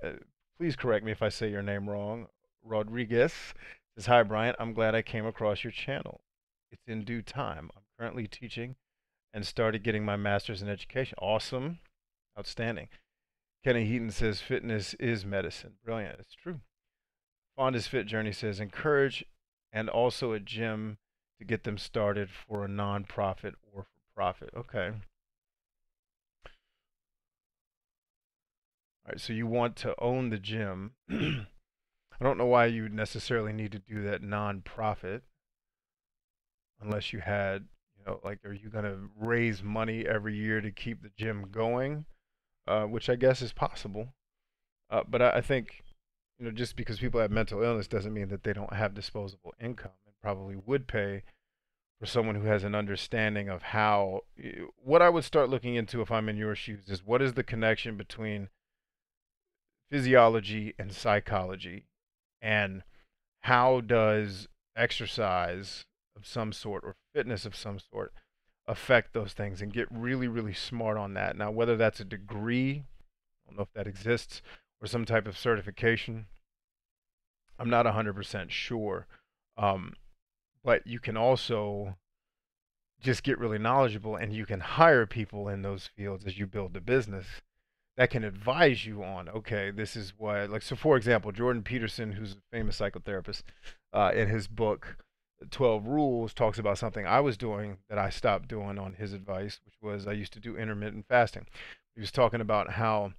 Please correct me if I say your name wrong. Rodriguez says, "Hi Brian, I'm glad I came across your channel. It's in due time. I'm currently teaching and started getting my master's in education. Awesome, outstanding." Kenny Heaton says, "Fitness is medicine." Brilliant. It's true. Fonda's Fit Journey says, "Encourage and also a gym to get them started for a non-profit or for profit." Okay. All right. So you want to own the gym. I don't know why you would necessarily need to do that non-profit unless you had, like, are you going to raise money every year to keep the gym going? Which I guess is possible. But I think, just because people have mental illness doesn't mean that they don't have disposable income and probably would pay for someone who has an understanding of how. What I would start looking into if I'm in your shoes is what is the connection between physiology and psychology, and how does exercise of some sort or fitness of some sort affect those things, and get really, really smart on that. Now, whether that's a degree, I don't know if that exists, or some type of certification, I'm not 100% sure. Um, but you can also just get really knowledgeable, and you can hire people in those fields as you build the business that can advise you on, okay, this is what, like, so for example, Jordan Peterson, who's a famous psychotherapist, in his book 12 Rules, talks about something I was doing that I stopped doing on his advice, which was I used to do intermittent fasting. He was talking about how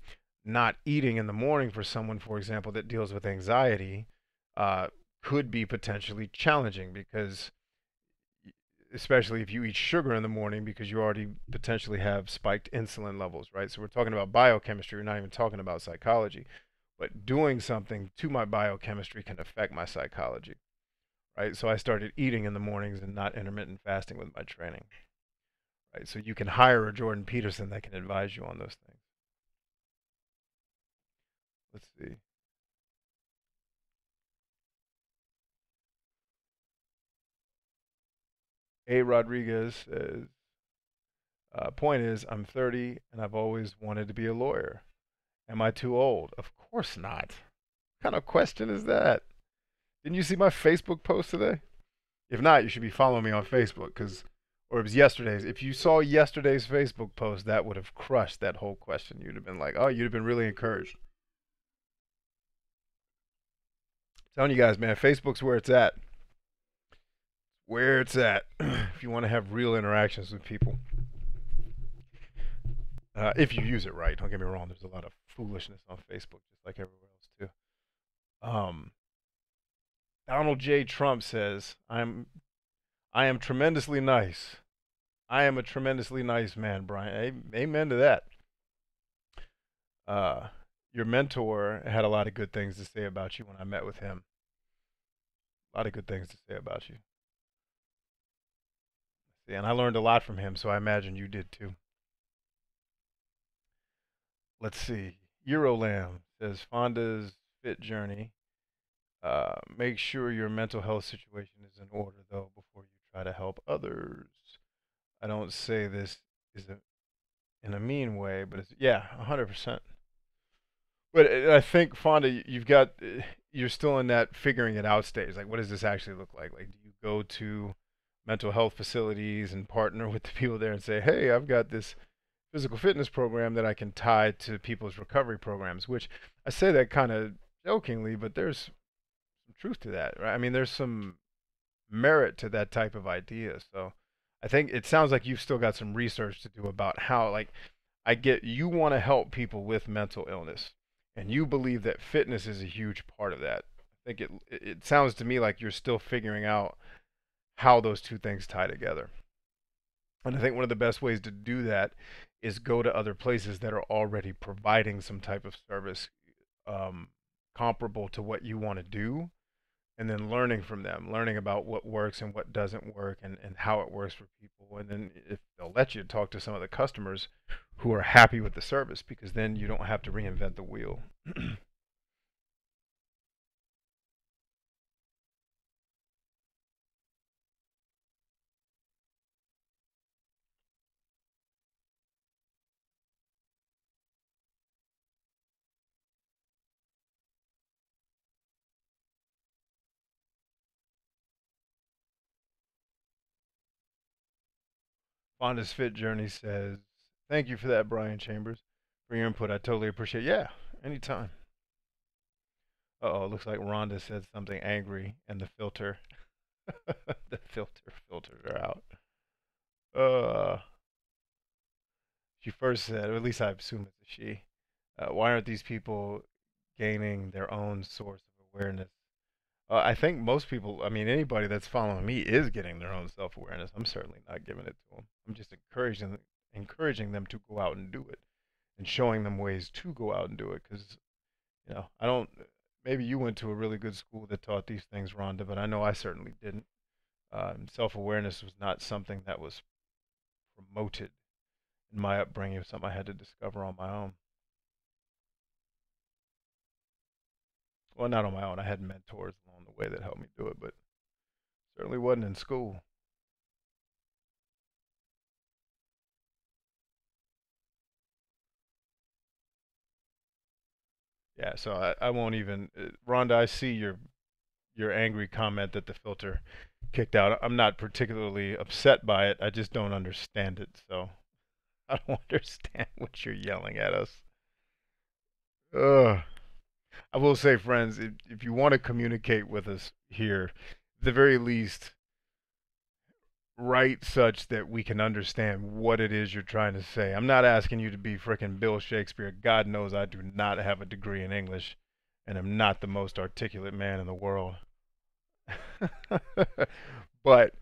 not eating in the morning for someone, for example, that deals with anxiety, uh, could be potentially challenging because, especially if you eat sugar in the morning, because you already potentially have spiked insulin levels, right? So we're talking about biochemistry, we're not even talking about psychology. But doing something to my biochemistry can affect my psychology, right? So I started eating in the mornings and not intermittent fasting with my training, right? So you can hire a Jordan Peterson that can advise you on those things. Let's see. A. Rodriguez says, point is, I'm 30 and I've always wanted to be a lawyer. Am I too old? Of course not. What kind of question is that? Didn't you see my Facebook post today? If not, you should be following me on Facebook because or it was yesterday's. If you saw yesterday's Facebook post, that would have crushed that whole question. You'd have been like, oh, you'd have been really encouraged. Telling you guys, man, Facebook's where it's at. Where it's at. If you want to have real interactions with people, if you use it right. Don't get me wrong. There's a lot of foolishness on Facebook, just like everywhere else too. Um, Donald J. Trump says, I am tremendously nice. I am a tremendously nice man, Brian. Amen to that. Uh, your mentor had a lot of good things to say about you when I met with him. A lot of good things to say about you. See, and I learned a lot from him, so I imagine you did too. Let's see. Eurolam says Fonda's fit journey. Make sure your mental health situation is in order, though, before you try to help others. I don't say this is in a mean way, but it's, yeah, 100%. But I think Fonda, you've got you're still in that figuring it out stage. Like, what does this actually look like? Like, do you go to mental health facilities and partner with the people there and say, "Hey, I've got this physical fitness program that I can tie to people's recovery programs," which I say that kind of jokingly, but there's some truth to that, right? I mean, there's some merit to that type of idea. So I think it sounds like you've still got some research to do about how, like, I get you want to help people with mental illness, and you believe that fitness is a huge part of that. I think it sounds to me like you're still figuring out how those two things tie together. And I think one of the best ways to do that is go to other places that are already providing some type of service um, comparable to what you want to do, and then learning from them, learning about what works and what doesn't work, and how it works for people. And then if they'll let you talk to some of the customers who are happy with the service, because then you don't have to reinvent the wheel. Fonda's Fit Journey says, "Thank you for that, Brian Chambers, for your input. I totally appreciate it." Yeah, anytime. Uh oh, looks like Rhonda said something angry, and the filter, the filters are out. Uh, she first said, or at least I assume it's a she. Why aren't these people gaining their own source of awareness? I think most people, I mean, anybody that's following me is getting their own self awareness. I'm certainly not giving it to them. I'm just encouraging them to go out and do it, and showing them ways to go out and do it. Because I don't. Maybe you went to a really good school that taught these things, Rhonda, but I know I certainly didn't. Self awareness was not something that was promoted in my upbringing. It was something I had to discover on my own. Well, not on my own. I had mentors along the way that helped me do it, but certainly wasn't in school. Yeah, so I won't even. Rhonda, I see your angry comment that the filter kicked out. I'm not particularly upset by it. I just don't understand it. So I don't understand what you're yelling at us. Ugh. I will say, friends, if you want to communicate with us here, at the very least, write such that we can understand what it is you're trying to say. I'm not asking you to be frickin' Bill Shakespeare. God knows I do not have a degree in English, and I'm not the most articulate man in the world. But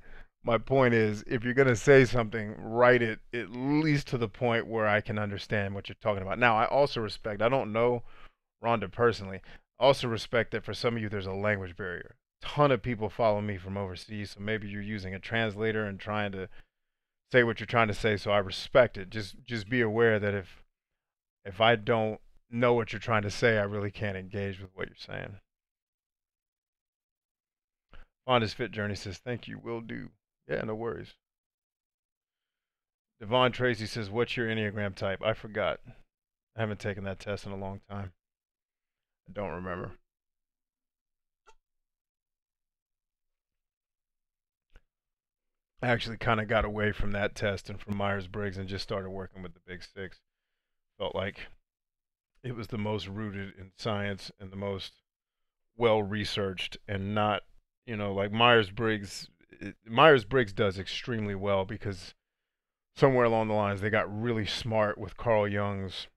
my point is, if you're going to say something, write it at least to the point where I can understand what you're talking about. Now, I also respect, I don't know Rhonda personally, I also respect that for some of you, there's a language barrier. Ton of people follow me from overseas, so maybe you're using a translator and trying to say what you're trying to say. So I respect it. Just be aware that if I don't know what you're trying to say, I really can't engage with what you're saying. Fonda's Fit Journey says, "Thank you, will do." Yeah, no worries. Devon Tracy says, "What's your Enneagram type?" I forgot. I haven't taken that test in a long time. I don't remember. I actually kind of got away from that test and from Myers-Briggs and just started working with the Big Six. Felt like it was the most rooted in science and the most well researched, and not, like Myers-Briggs. Myers-Briggs does extremely well because somewhere along the lines they got really smart with Carl Jung's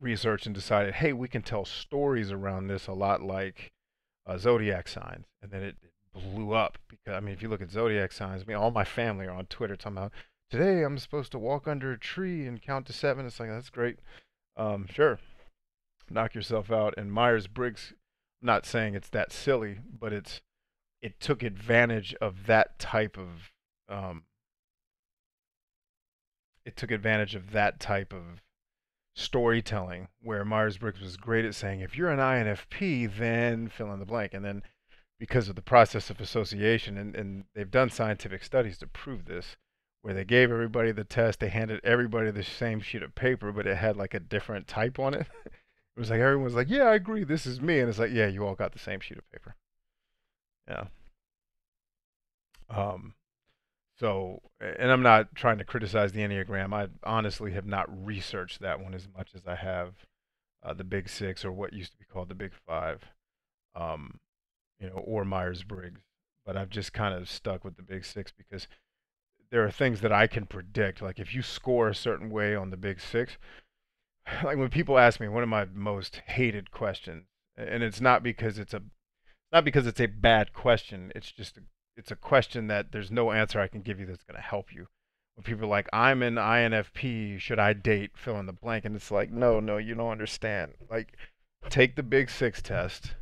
research and decided, hey, we can tell stories around this a lot like zodiac signs, and then it blew up because I mean, if you look at zodiac signs, I mean, all my family are on Twitter talking about today I'm supposed to walk under a tree and count to seven. It's like that's great. Sure, knock yourself out. And Myers Briggs, not saying it's that silly, but it took advantage of that type of um, it took advantage of that type of storytelling where Myers Briggs was great at saying if you're an INFP, then fill in the blank, and then because of the process of association, and they've done scientific studies to prove this, where they gave everybody the test, they handed everybody the same sheet of paper, but it had like a different type on it. It was like everyone's like, yeah, I agree, this is me, and it's like, yeah, you all got the same sheet of paper. Yeah. Um, and I'm not trying to criticize the Enneagram. I honestly have not researched that one as much as I have the Big Six, or what used to be called the Big Five, um, or Myers Briggs. But I've just kind of stuck with the Big Six because there are things that I can predict. Like if you score a certain way on the Big Six, like when people ask me one of my most hated questions, and it's not because it's a bad question. It's a question that there's no answer I can give you that's going to help you. When people are like, I'm an INFP, should I date fill in the blank? And it's like, no, no, you don't understand. Like, take the Big Six test,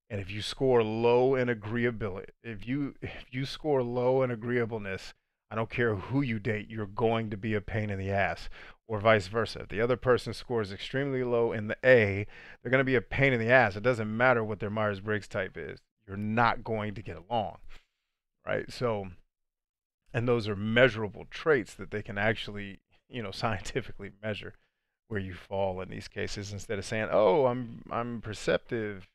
and if you score low in agreeability, if you score low in agreeableness, I don't care who you date, you're going to be a pain in the ass, or vice versa. If the other person scores extremely low in the A, they're going to be a pain in the ass. It doesn't matter what their Myers-Briggs type is. You're not going to get along, right? So, and those are measurable traits that they can actually, scientifically measure where you fall in these cases, instead of saying, "Oh, I'm perceptive,"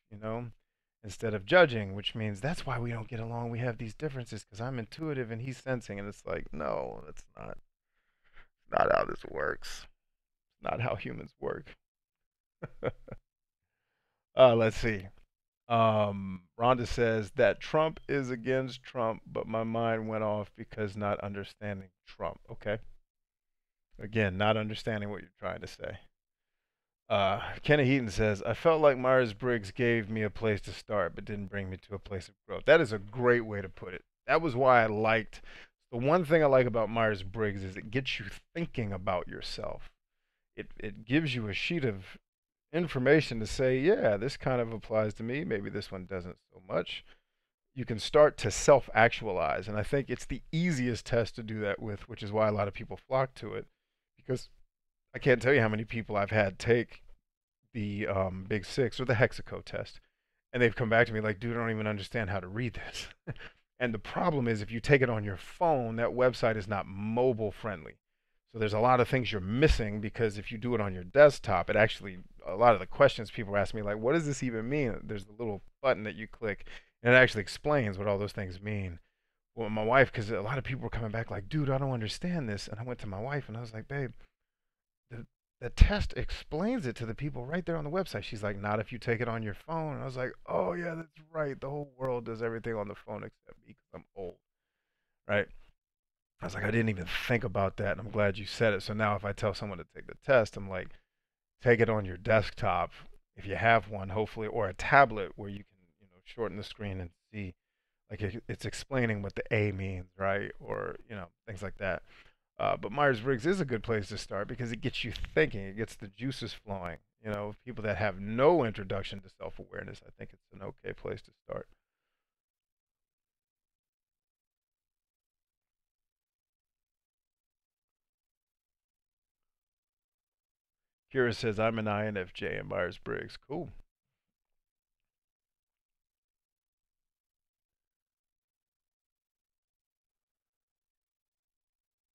instead of judging, which means that's why we don't get along. We have these differences because I'm intuitive and he's sensing, and it's like, no, that's not how this works. Not how humans work. Let's see. Rhonda says that Trump is against Trump, but my mind went off because not understanding Trump. Okay. Again, not understanding what you're trying to say. Kenny Heaton says, I felt like Myers Briggs gave me a place to start, but didn't bring me to a place of growth. That is a great way to put it. That was why I liked the one thing I like about Myers Briggs is it gets you thinking about yourself. It gives you a sheet of information to say, yeah, this kind of applies to me. Maybe this one doesn't so much. You can start to self actualize. And I think it's the easiest test to do that with, which is why a lot of people flock to it. Because I can't tell you how many people I've had take the Big Six or the Hexaco test, and they've come back to me like, dude, I don't even understand how to read this. And the problem is, if you take it on your phone, that website is not mobile friendly. So there's a lot of things you're missing because if you do it on your desktop, it actually, a lot of the questions people ask me, like, what does this even mean? There's a little button that you click, and it actually explains what all those things mean. Well, my wife, because a lot of people were coming back like, dude, I don't understand this. And I went to my wife and I was like, babe, the the test explains it to the people right there on the website. She's like, not if you take it on your phone. And I was like, oh yeah, that's right. The whole world does everything on the phone except me because I'm old, right? I was like, I didn't even think about that, and I'm glad you said it. So now if I tell someone to take the test, I'm like, take it on your desktop if you have one, hopefully, or a tablet where you can, shorten the screen and see. Like it's explaining what the A means, right? Or things like that. But Myers Briggs is a good place to start because it gets you thinking. It gets the juices flowing. People that have no introduction to self awareness, I think it's an okay place to start. Kira says, I'm an INFJ in Myers Briggs. Cool.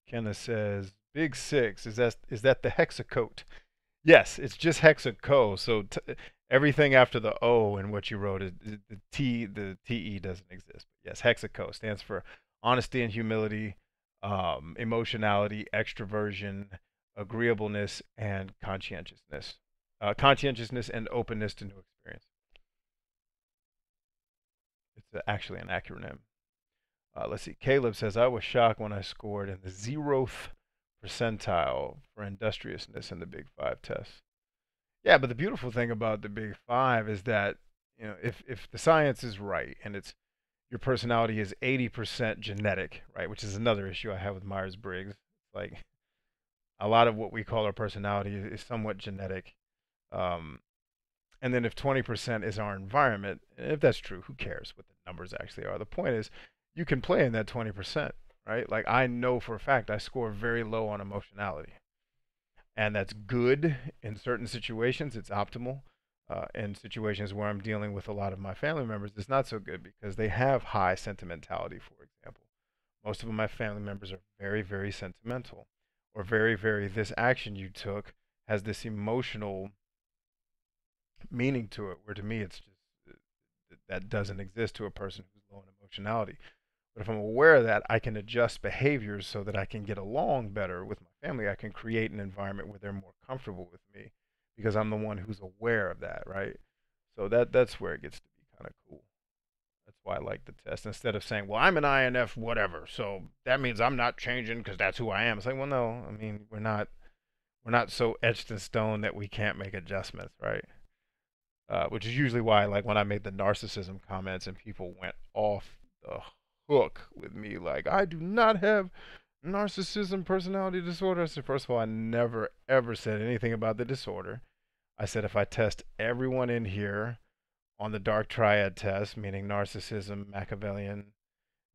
Kenna says, Big Six. Is that the hexacote? Yes, it's just hexaco. So everything after the O in what you wrote the TE doesn't exist. But yes, hexaco stands for honesty and humility, emotionality, extroversion, agreeableness, and conscientiousness. Conscientiousness and openness to new experience. It's actually an acronym. Let's see. Caleb says, I was shocked when I scored in the 0th percentile for industriousness in the Big Five test. Yeah, but the beautiful thing about the Big Five is that, if the science is right and it's your personality is 80% genetic, right, which is another issue I have with Myers Briggs. Like a lot of what we call our personality is somewhat genetic. Um, and then if 20% is our environment, if that's true, who cares what the numbers actually are? The point is, you can play in that 20%, right? Like I know for a fact I score very low on emotionality, and that's good in certain situations. It's optimal. In situations where I'm dealing with a lot of my family members, it's not so good because they have high sentimentality, for example. Most of my family members are very, very sentimental, or very, very, this action you took has this emotional meaning to it, where to me it's just that doesn't exist to a person who's low in emotionality. But if I'm aware of that, I can adjust behaviors so that I can get along better with my family. I can create an environment where they're more comfortable with me because I'm the one who's aware of that, right? So that's where it gets to be kind of cool. That's why I like the test. Instead of saying, "Well, I'm an INF, whatever," so that means I'm not changing because that's who I am. It's like, well, no. I mean, we're not so etched in stone that we can't make adjustments, right? Which is usually why, like, when I made the narcissism comments and people went off the hook with me, like, I do not have narcissism personality disorder. I said, first of all, I never ever said anything about the disorder. I said if I test everyone in here on the dark triad test, meaning narcissism, Machiavellianism,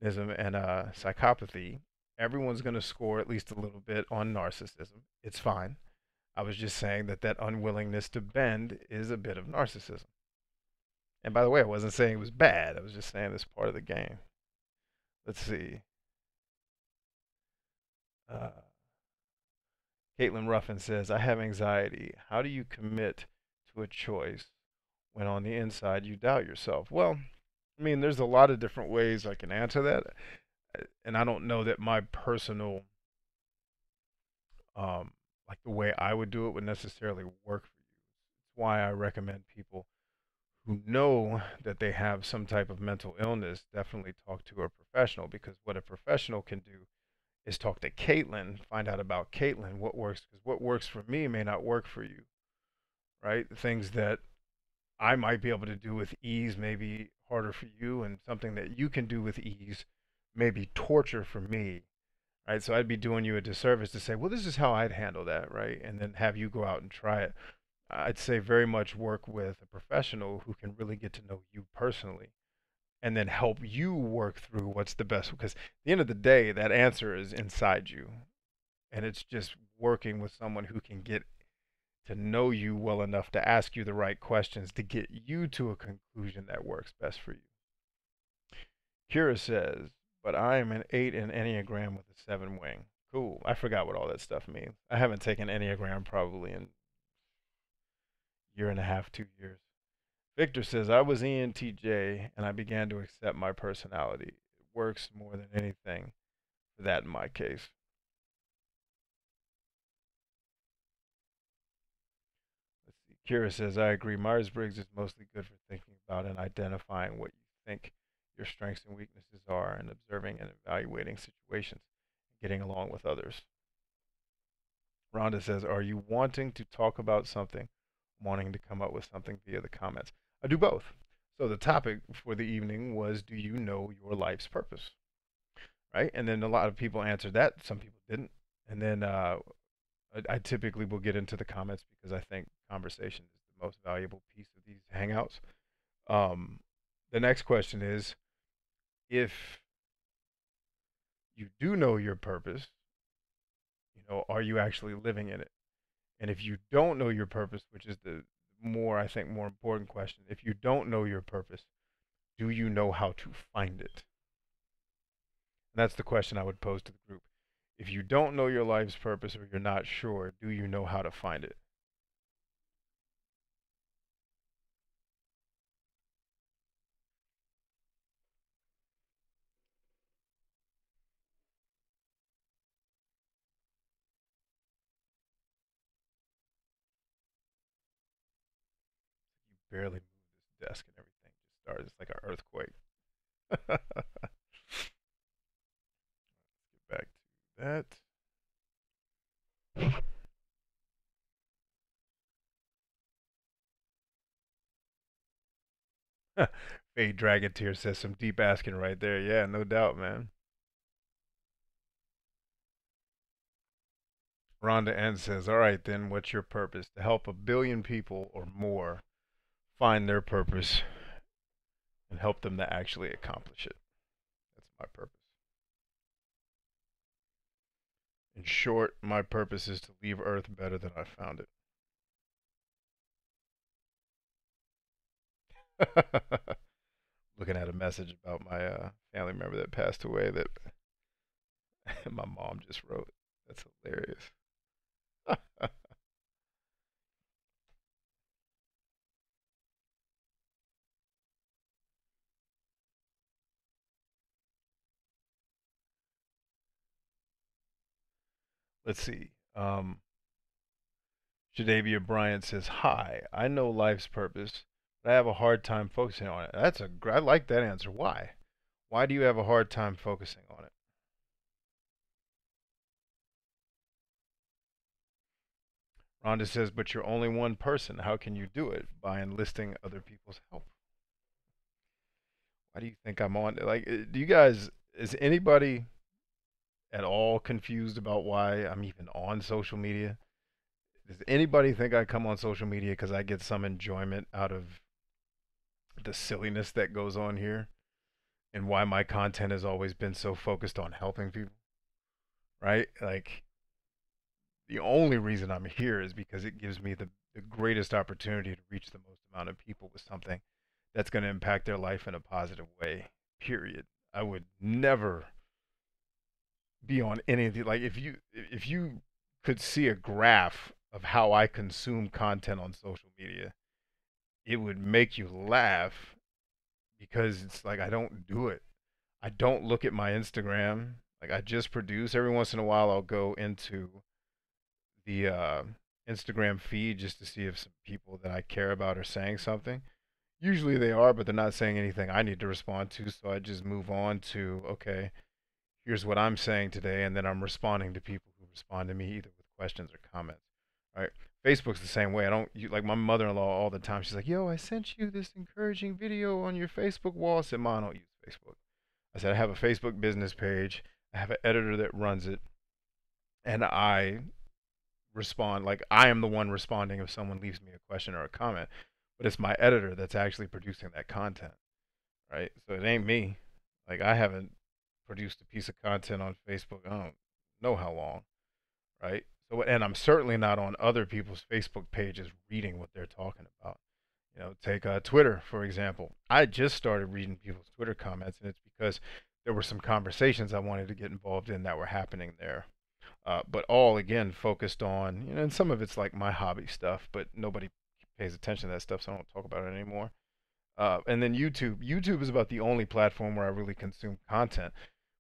and psychopathy, everyone's going to score at least a little bit on narcissism. It's fine. I was just saying that unwillingness to bend is a bit of narcissism. And by the way, I wasn't saying it was bad. I was just saying it's part of the game. Let's see. Uh, Caitlin Ruffin says, I have anxiety. How do you commit to a choice when on the inside you doubt yourself? Well, I mean, there's a lot of different ways I can answer that. And I don't know that my personal, um, like the way I would do it would necessarily work for you. It's why I recommend people who know that they have some type of mental illness definitely talk to a professional, because what a professional can do is talk to Caitlin, find out about Caitlin, what works, because what works for me may not work for you, right? Things that I might be able to do with ease may be harder for you, and something that you can do with ease may be torture for me, right? So I'd be doing you a disservice to say, well, this is how I'd handle that, right? And then have you go out and try it. I'd say very much work with a professional who can really get to know you personally and then help you work through what's the best. Because at the end of the day, that answer is inside you. And it's just working with someone who can get to know you well enough to ask you the right questions to get you to a conclusion that works best for you. Kira says, but I am an 8 in Enneagram with a 7 wing. Cool. I forgot what all that stuff means. I haven't taken Enneagram probably in a year and a half, 2 years. Victor says, I was ENTJ and I began to accept my personality. It works more than anything for that in my case. Let's see. Kira says, I agree. Myers Briggs is mostly good for thinking about and identifying what you think your strengths and weaknesses are, and observing and evaluating situations and getting along with others. Rhonda says, are you wanting to talk about something, wanting to come up with something via the comments? I do both. So the topic for the evening was, do you know your life's purpose? Right? And then a lot of people answered that. Some people didn't. And then I typically will get into the comments because I think conversation is the most valuable piece of these hangouts. Um, the next question is, if you do know your purpose, are you actually living in it? And if you don't know your purpose, which is the more, I think, more important question, if you don't know your purpose, do you know how to find it? And that's the question I would pose to the group. If you don't know your life's purpose, or you're not sure, do you know how to find it? barely move this desk and everything just started. It's like an earthquake. Get back to that. Fade Dragoneteer says some deep asking right there. Yeah, no doubt, man. Rhonda N says, "All right, then, what's your purpose? To help a billion people or more find their purpose and help them to actually accomplish it. That's my purpose. In short, my purpose is to leave Earth better than I found it." Looking at a message about my family member that passed away that my mom just wrote. That's hilarious. Let's see. Jadavia Bryant says, "Hi, I know life's purpose, but I have a hard time focusing on it." I like that answer. Why? Why do you have a hard time focusing on it? Rhonda says, "But you're only one person. How can you do it? By enlisting other people's help." Why do you think I'm on? Like, do you guys? Is anybody at all confused about why I'm even on social media? Does anybody think I come on social media because I get some enjoyment out of the silliness that goes on here, and why my content has always been so focused on helping people? Right? Like, the only reason I'm here is because it gives me the greatest opportunity to reach the most amount of people with something that's going to impact their life in a positive way. Period. I would never be on any of the, like, if you could see a graph of how I consume content on social media, it would make you laugh because it's like I don't do it. I don't look at my Instagram. Like, I just produce. Every once in a while I'll go into the Instagram feed just to see if some people that I care about are saying something. Usually they are, but they're not saying anything I need to respond to, so I just move on to, okay, here's what I'm saying today, and then I'm responding to people who respond to me either with questions or comments. Right? Facebook's the same way. I don't like my mother-in-law all the time. She's like, "Yo, I sent you this encouraging video on your Facebook wall." I said, "Mom, I don't use Facebook." I said, "I have a Facebook business page. I have an editor that runs it, and I respond like I am the one responding if someone leaves me a question or a comment, but it's my editor that's actually producing that content, right? So it ain't me. Like, I haven't produced a piece of content on Facebook. I don't know how long, right? So, and I'm certainly not on other people's Facebook pages reading what they're talking about. Take Twitter for example. I just started reading people's Twitter comments, and it's because there were some conversations I wanted to get involved in that were happening there. But all again focused on, and some of it's like my hobby stuff, but nobody pays attention to that stuff, so I don't talk about it anymore. And then YouTube. YouTube is about the only platform where I really consume content.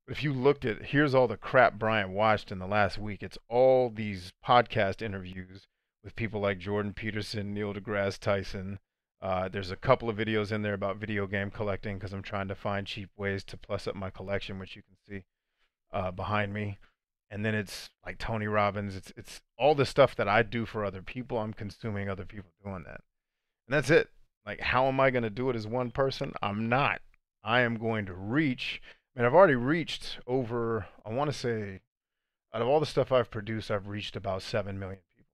But if you looked at, here's all the crap Brian watched in the last week, it's all these podcast interviews with people like Jordan Peterson, Neil deGrasse Tyson. There's a couple of videos in there about video game collecting because I'm trying to find cheap ways to plus up my collection, which you can see behind me. And then it's like Tony Robbins. It's all the stuff that I do for other people. I'm consuming other people doing that, and that's it. Like, how am I going to do it as one person? I'm not. I am going to reach. I mean, I've already reached over. I want to say, out of all the stuff I've produced, I've reached about 7 million people.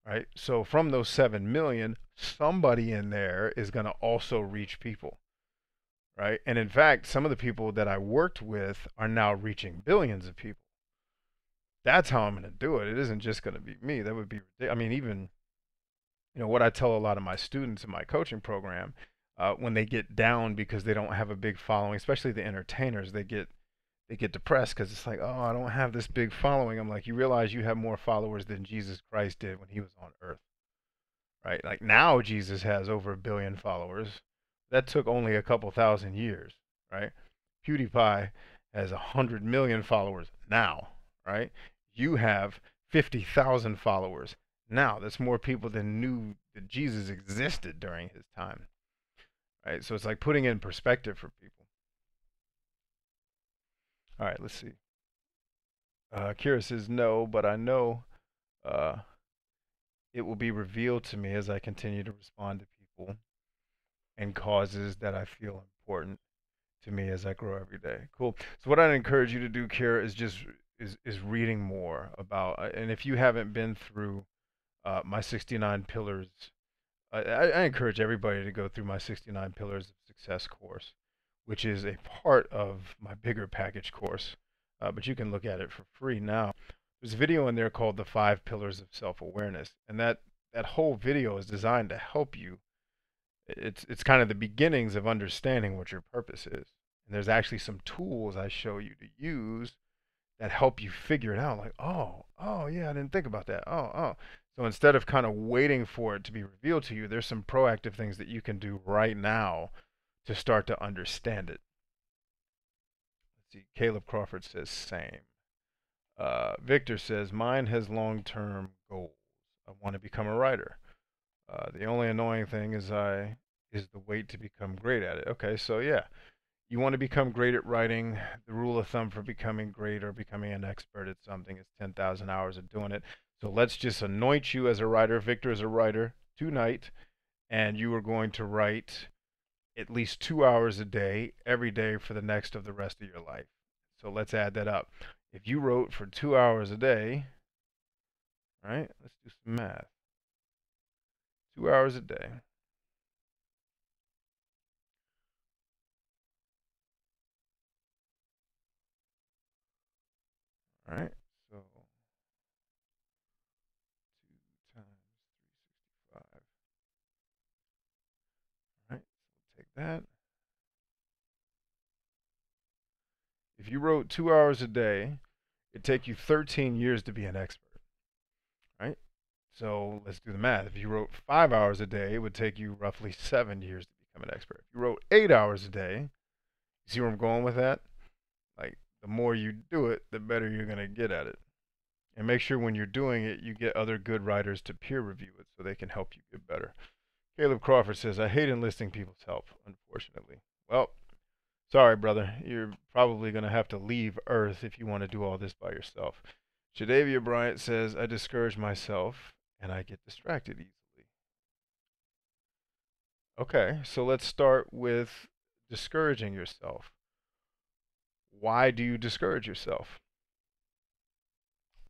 Right. So from those 7 million, somebody in there is going to also reach people. Right. And in fact, some of the people that I worked with are now reaching billions of people. That's how I'm going to do it. It isn't just going to be me. That would be, I mean, even, what I tell a lot of my students in my coaching program, when they get down because they don't have a big following, especially the entertainers, they get depressed because it's like, oh, I don't have this big following. I'm like, you realize you have more followers than Jesus Christ did when he was on earth, right? Like, now Jesus has over 1 billion followers. That took only a couple thousand years, right? PewDiePie has 100 million followers now, right? You have 50,000 followers now. That's more people than knew that Jesus existed during his time, right? So it's like putting it in perspective for people. All right, let's see. Kira says no, but I know uh, it will be revealed to me as I continue to respond to people and causes that I feel important to me as I grow every day. Cool. So what I'd encourage you to do, Kira, is just is reading more about, and if you haven't been through my 69 pillars, I encourage everybody to go through my 69 pillars of success course, which is a part of my bigger package course. But you can look at it for free now. There's a video in there called the 5 pillars of self-awareness, and that whole video is designed to help you. It's kind of the beginnings of understanding what your purpose is. And there's actually some tools I show you to use that help you figure it out. Like, oh yeah, I didn't think about that. Oh. So instead of kind of waiting for it to be revealed to you, there's some proactive things that you can do right now to start to understand it. Let's see. Caleb Crawford says same. Victor says mine has long-term goals. I want to become a writer. The only annoying thing is the wait to become great at it. Okay, so yeah, you want to become great at writing. The rule of thumb for becoming great or becoming an expert at something is 10,000 hours of doing it. So let's just anoint you as a writer, Victor as a writer tonight, and you are going to write at least 2 hours a day, every day for the rest of your life. So let's add that up. If you wrote for 2 hours a day, right? Let's do some math. 2 hours a day. All right. So 2 times 365. All right. So take that. If you wrote 2 hours a day, it'd take you 13 years to be an expert, right? So let's do the math. If you wrote 5 hours a day, it would take you roughly 7 years to become an expert. If you wrote 8 hours a day, you see where I'm going with that? Like, the more you do it, the better you're going to get at it. And make sure when you're doing it, you get other good writers to peer review it so they can help you get better. Caleb Crawford says, I hate enlisting people's help, unfortunately. Well, sorry, brother. You're probably going to have to leave Earth if you want to do all this by yourself. Shadavia Bryant says, I discourage myself and I get distracted easily. Okay, so let's start with discouraging yourself. Why do you discourage yourself?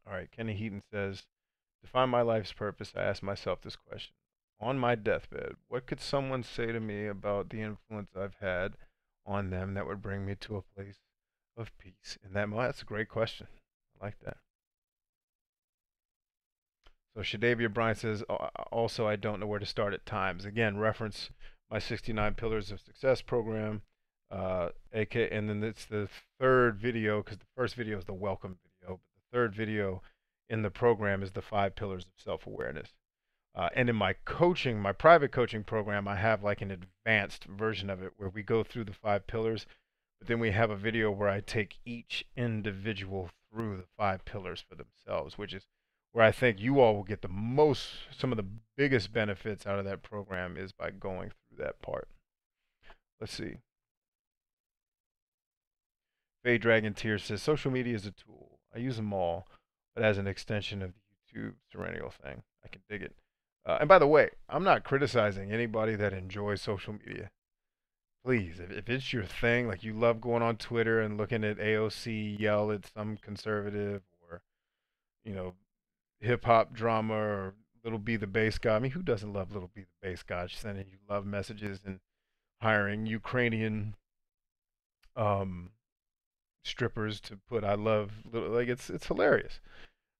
All right, Kenny Heaton says, to find my life's purpose, I ask myself this question. On my deathbed, what could someone say to me about the influence I've had on them that would bring me to a place of peace in that moment? That's a great question. I like that. So Shadavia Bryant says, also, I don't know where to start at times. Again, reference my 69 Pillars of Success program, and then it's the third video, because the first video is the welcome video, but the third video in the program is the 5 pillars of self-awareness. And in my coaching, my private coaching program, I have like an advanced version of it where we go through the 5 pillars, but then we have a video where I take each individual through the 5 pillars for themselves, which is where I think you all will get some of the biggest benefits out of that program is by going through that part. Let's see. Faye Dragon Tears says, social media is a tool. I use them all, but as an extension of the YouTube Serennial thing. I can dig it. And by the way, I'm not criticizing anybody that enjoys social media. Please, if it's your thing, like you love going on Twitter and looking at AOC yell at some conservative or, you know, hip hop drama or Little B the bass god. I mean, who doesn't love Little B the bass god? She's sending you love messages and hiring Ukrainian um, strippers to put "I love little," like it's hilarious,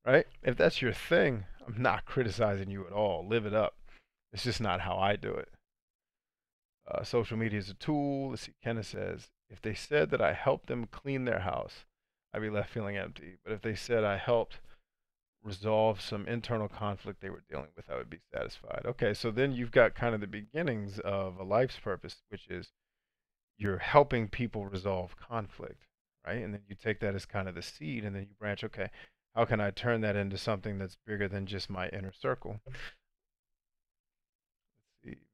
right? If that's your thing, I'm not criticizing you at all. Live it up. It's just not how I do it. Social media is a tool. Let's see. Kenneth says, if they said that I helped them clean their house, I'd be left feeling empty. But if they said I helped resolve some internal conflict they were dealing with, I would be satisfied. Okay, so then you've got kind of the beginnings of a life's purpose, which is you're helping people resolve conflict, right? And then you take that as kind of the seed, and then you branch. Okay, How can I turn that into something that's bigger than just my inner circle?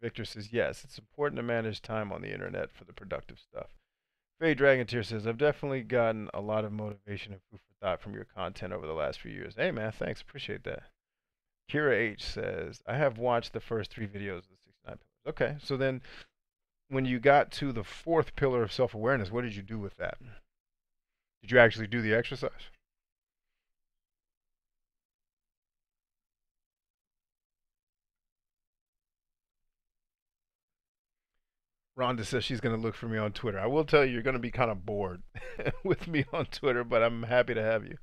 Victor says, yes, it's important to manage time on the internet for the productive stuff. Faye Dragontier says, I've definitely gotten a lot of motivation and food for thought from your content over the last few years. Hey, man, thanks. Appreciate that. Kira H says, I have watched the first 3 videos of the 69 pillars. Okay, so then when you got to the fourth pillar of self awareness, what did you do with that? Did you actually do the exercise? Rhonda says she's going to look for me on Twitter. I will tell you, you're going to be kind of bored with me on Twitter, but I'm happy to have you.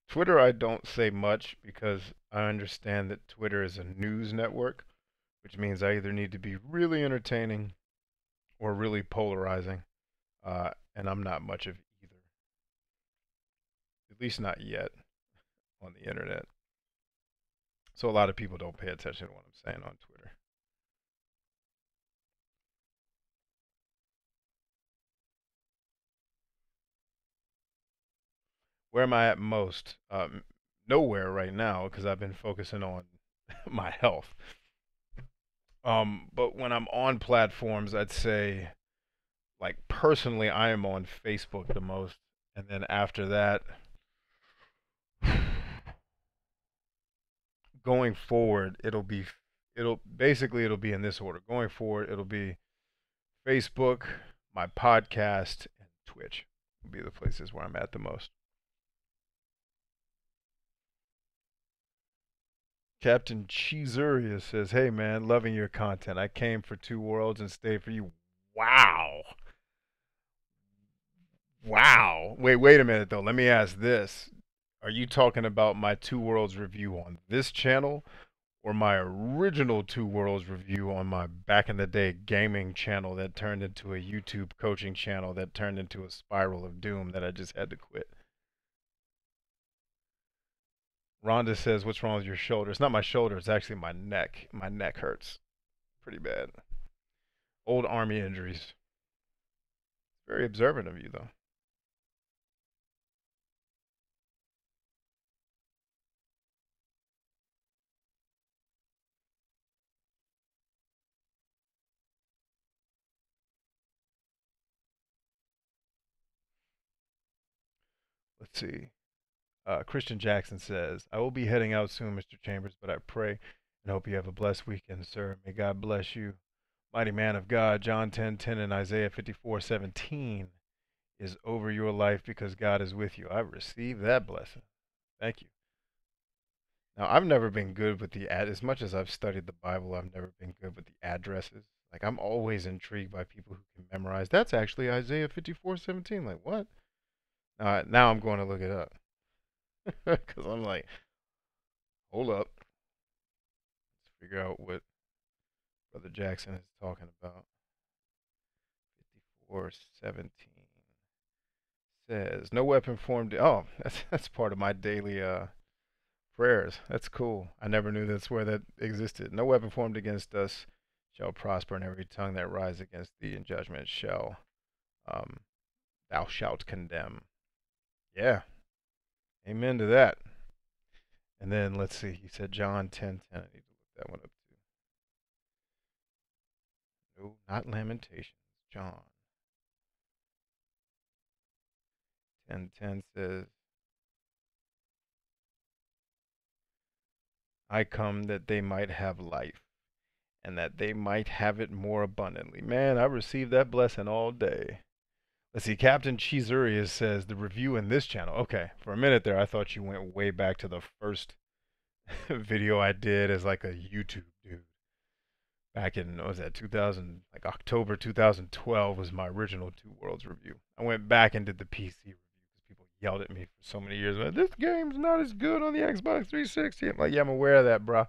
Twitter, I don't say much because I understand that Twitter is a news network, which means I either need to be really entertaining or really polarizing, and I'm not much of either, at least not yet on the internet. So a lot of people don't pay attention to what I'm saying on Twitter. Where am I at most? Nowhere right now because I've been focusing on my health. But when I'm on platforms, I'd say, like personally, I am on Facebook the most, and then after that, going forward, it'll be in this order. Going forward, it'll be Facebook, my podcast, and Twitch will be the places where I'm at the most. Captain Cheeseria says, "Hey man, loving your content. I came for Two Worlds and stayed for you." Wow, wow. Wait a minute though. Let me ask this: are you talking about my Two Worlds review on this channel, or my original Two Worlds review on my back in the day gaming channel that turned into a YouTube coaching channel that turned into a spiral of doom that I just had to quit? Rhonda says, "What's wrong with your shoulder?" It's not my shoulder. It's actually my neck. My neck hurts pretty bad. Old army injuries. Very observant of you, though. Let's see. Christian Jackson says, I will be heading out soon, Mr. Chambers, but I pray and hope you have a blessed weekend, sir. May God bless you. Mighty man of God, John 10:10 and Isaiah 54:17 is over your life because God is with you. I receive that blessing. Thank you. Now, I've never been good with the ad. As much as I've studied the Bible, I've never been good with the addresses. Like, I'm always intrigued by people who can memorize. That's actually Isaiah 54:17. Like, what? Now I'm going to look it up because I'm like, hold up. Let's figure out what Brother Jackson is talking about. 54:17 says, "No weapon formed." Oh, that's part of my daily prayers. That's cool. I never knew that's where that existed. No weapon formed against us shall prosper, and every tongue that rises against thee in judgment shall um, thou shalt condemn. Yeah, amen to that. And then let's see. He said John 10:10. I need to look that one up too. No, not Lamentations. John 10:10 says, "I come that they might have life, and that they might have it more abundantly." Man, I received that blessing all day. Let's see. Captain Cheesurius says the review in this channel. Okay, for a minute there, I thought you went way back to the first video I did as like a YouTube dude. Back in, what was that, 2000, like October 2012 was my original Two Worlds review. I went back and did the PC review because people yelled at me for so many years. Like, this game's not as good on the Xbox 360. I'm like, yeah, I'm aware of that, bro.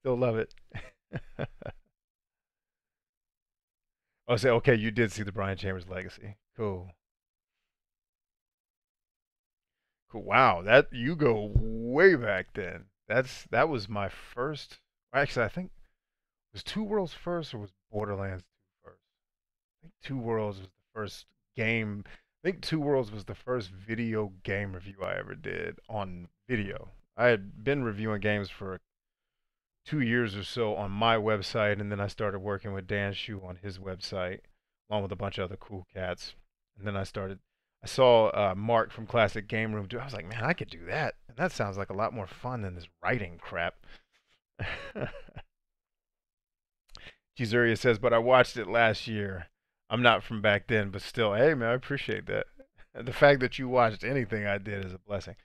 Still love it. I say, okay, you did see the Brian Chambers Legacy. Cool. Cool. Wow, that you go way back then. That was my first. Actually, I think was Two Worlds first or was Borderlands 2 first? I think Two Worlds was the first game. I think Two Worlds was the first video game review I ever did on video. I had been reviewing games for 2 years or so on my website, and then I started working with Dan Shu on his website, along with a bunch of other cool cats. And then I saw Mark from Classic Game Room do. I was like, man, I could do that, and that sounds like a lot more fun than this writing crap. Kizuria says, but I watched it last year. I'm not from back then, but still, hey man, I appreciate that. The fact that you watched anything I did is a blessing.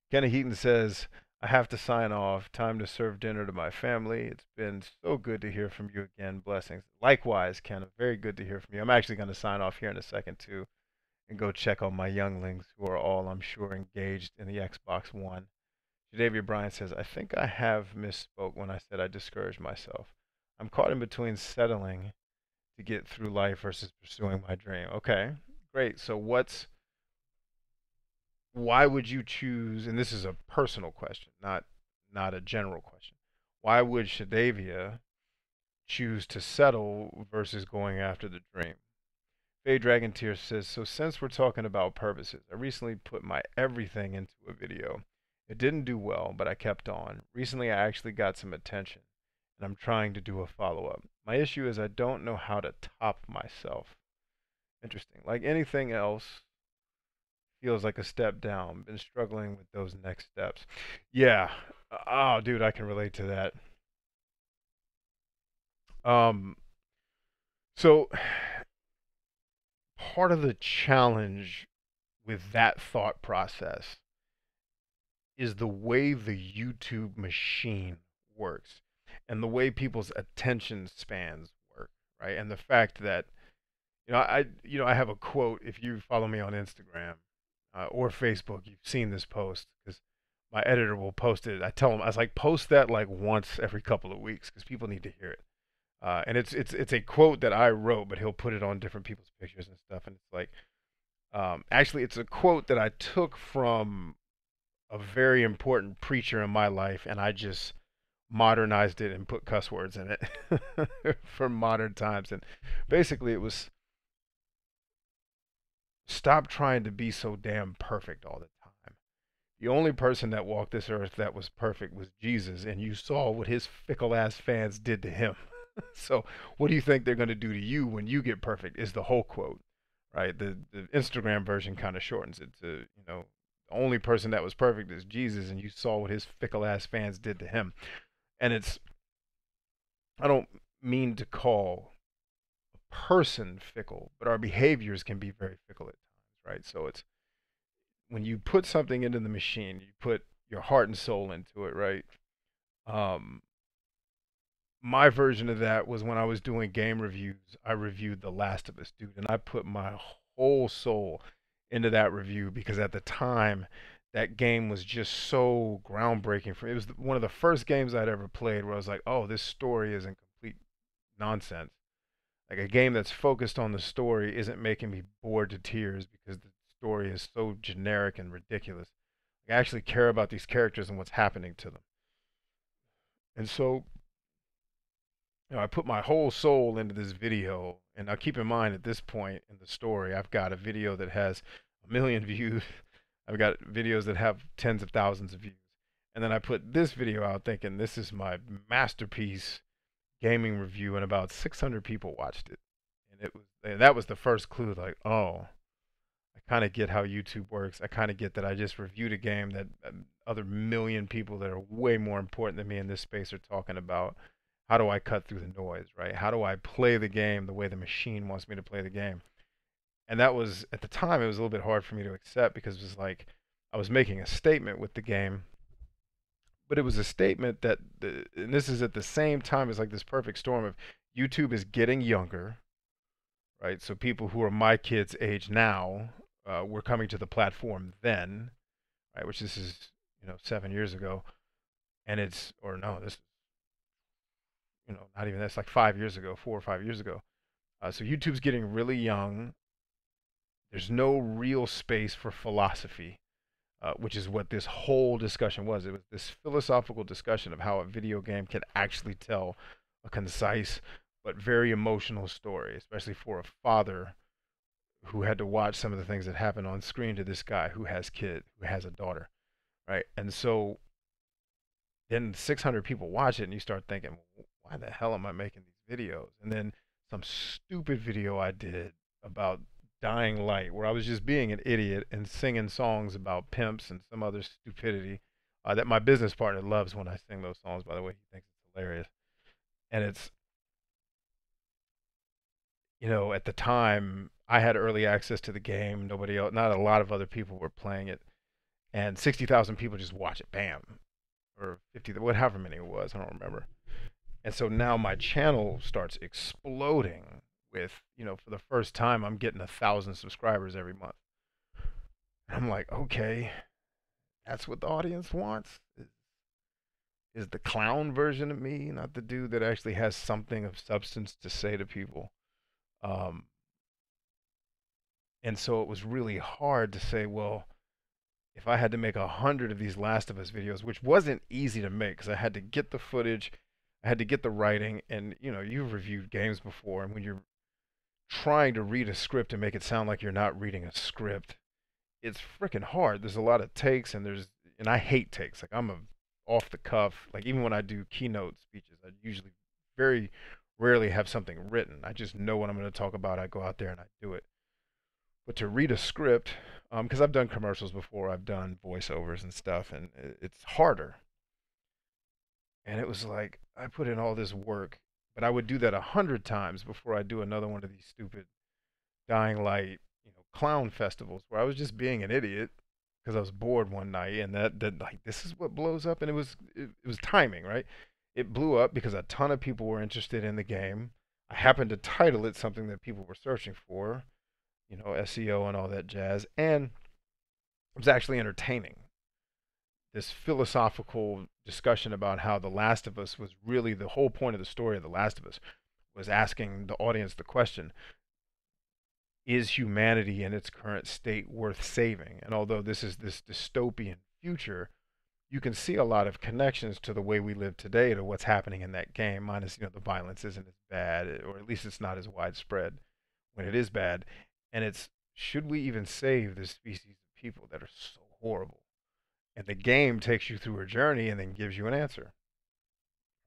Kenny Heaton says, I have to sign off. Time to serve dinner to my family. It's been so good to hear from you again. Blessings. Likewise, Ken. Very good to hear from you. I'm actually going to sign off here in a second, too, and go check on my younglings who are all, I'm sure, engaged in the Xbox One. Jadavia Bryan says, I think I have misspoke when I said I discouraged myself. I'm caught in between settling to get through life versus pursuing my dream. Okay, great. So why would you choose, and this is a personal question, not a general question. Why would Shadavia choose to settle versus going after the dream? Faye Dragon Tear says, so since we're talking about purposes, I recently put my everything into a video. It didn't do well, but I kept on. Recently, I actually got some attention, and I'm trying to do a follow-up. My issue is I don't know how to top myself. Interesting. Like anything else, feels like a step down. Been struggling with those next steps. Yeah. Oh, dude, I can relate to that. Um, so part of the challenge with that thought process is the way the YouTube machine works and the way people's attention spans work, right? And the fact that I have a quote. If you follow me on Instagram or Facebook, you've seen this post because my editor will post it. I tell him I was like, post that like once every couple of weeks because people need to hear it. And it's a quote that I wrote, but he'll put it on different people's pictures and stuff. And it's like, actually, it's a quote that I took from a very important preacher in my life, and I just modernized it and put cuss words in it for modern times. And basically, it was stop trying to be so damn perfect all the time. The only person that walked this earth that was perfect was Jesus, and you saw what his fickle ass fans did to him. So, what do you think they're going to do to you when you get perfect? Is the whole quote, right? The Instagram version kind of shortens it to, the only person that was perfect is Jesus, and you saw what his fickle ass fans did to him. And I don't mean to call a person fickle, but our behaviors can be very fickle at times, right? So it's when you put something into the machine, you put your heart and soul into it, right? Um, my version of that was when I was doing game reviews. I reviewed The Last of Us, dude, and I put my whole soul into that review because at the time, that game was just so groundbreaking for me. It was one of the first games I'd ever played where I was like, oh, this story isn't complete nonsense. Like a game that's focused on the story isn't making me bored to tears because the story is so generic and ridiculous. I actually care about these characters and what's happening to them. And so, I put my whole soul into this video. And now keep in mind at this point in the story, I've got a video that has 1 million views. I've got videos that have tens of thousands of views. And then I put this video out thinking this is my masterpiece gaming review, and about 600 people watched it. And that was the first clue, like, oh, I kind of get how YouTube works. I kind of get that I just reviewed a game that other 1 million people that are way more important than me in this space are talking about. How do I cut through the noise, right? How do I play the game the way the machine wants me to play the game? And that was, at the time, it was a little bit hard for me to accept because it was like I was making a statement with the game, but it was a statement that, and this is at the same time as like this perfect storm of YouTube is getting younger, right? So people who are my kids' age now were coming to the platform then, right? Which this is 7 years ago, and it's or no, this not even that's like 5 years ago, 4 or 5 years ago. So YouTube's getting really young. There's no real space for philosophy, which is what this whole discussion was. It was this philosophical discussion of how a video game can actually tell a concise, but very emotional story, especially for a father who had to watch some of the things that happen on screen to this guy who has kids, who has a daughter, right? And so then 600 people watch it, and you start thinking, well, why the hell am I making these videos? And then some stupid video I did about dying light, where I was just being an idiot and singing songs about pimps and some other stupidity that my business partner loves when I sing those songs. By the way, he thinks it's hilarious. And it's, at the time, I had early access to the game. Nobody else, not a lot of other people were playing it, and 60,000 people just watch it. Bam, or 50, whatever many it was, I don't remember. And so now my channel starts exploding with, for the first time, I'm getting 1,000 subscribers every month. And I'm like, okay, that's what the audience wants. Is the clown version of me, not the dude that actually has something of substance to say to people. Um, and so it was really hard to say, well, if I had to make 100 of these Last of Us videos, which wasn't easy to make because I had to get the footage, I had to get the writing, and you've reviewed games before, and when you're trying to read a script and make it sound like you're not reading a script, it's freaking hard. There's a lot of takes, and I hate takes. Like I'm a off the cuff. Like even when I do keynote speeches, I usually very rarely have something written. I just know what I'm going to talk about. I go out there and I do it. But to read a script, because I've done commercials before, I've done voiceovers and stuff, and it's harder. And it was like I put in all this work, but I would do that 100 times before I do another one of these stupid dying light, clown festivals where I was just being an idiot because I was bored one night, and that like this is what blows up, and it was timing, right? It blew up because a ton of people were interested in the game. I happened to title it something that people were searching for, SEO and all that jazz, and it was actually entertaining. This philosophical discussion about how The Last of Us was really the whole point of the story of The Last of Us was asking the audience the question, is humanity in its current state worth saving? And although this is this dystopian future, you can see a lot of connections to the way we live today to what's happening in that game, minus, the violence isn't as bad, or at least it's not as widespread when it is bad. And it's, should we even save this species of people that are so horrible? And the game takes you through a journey and then gives you an answer,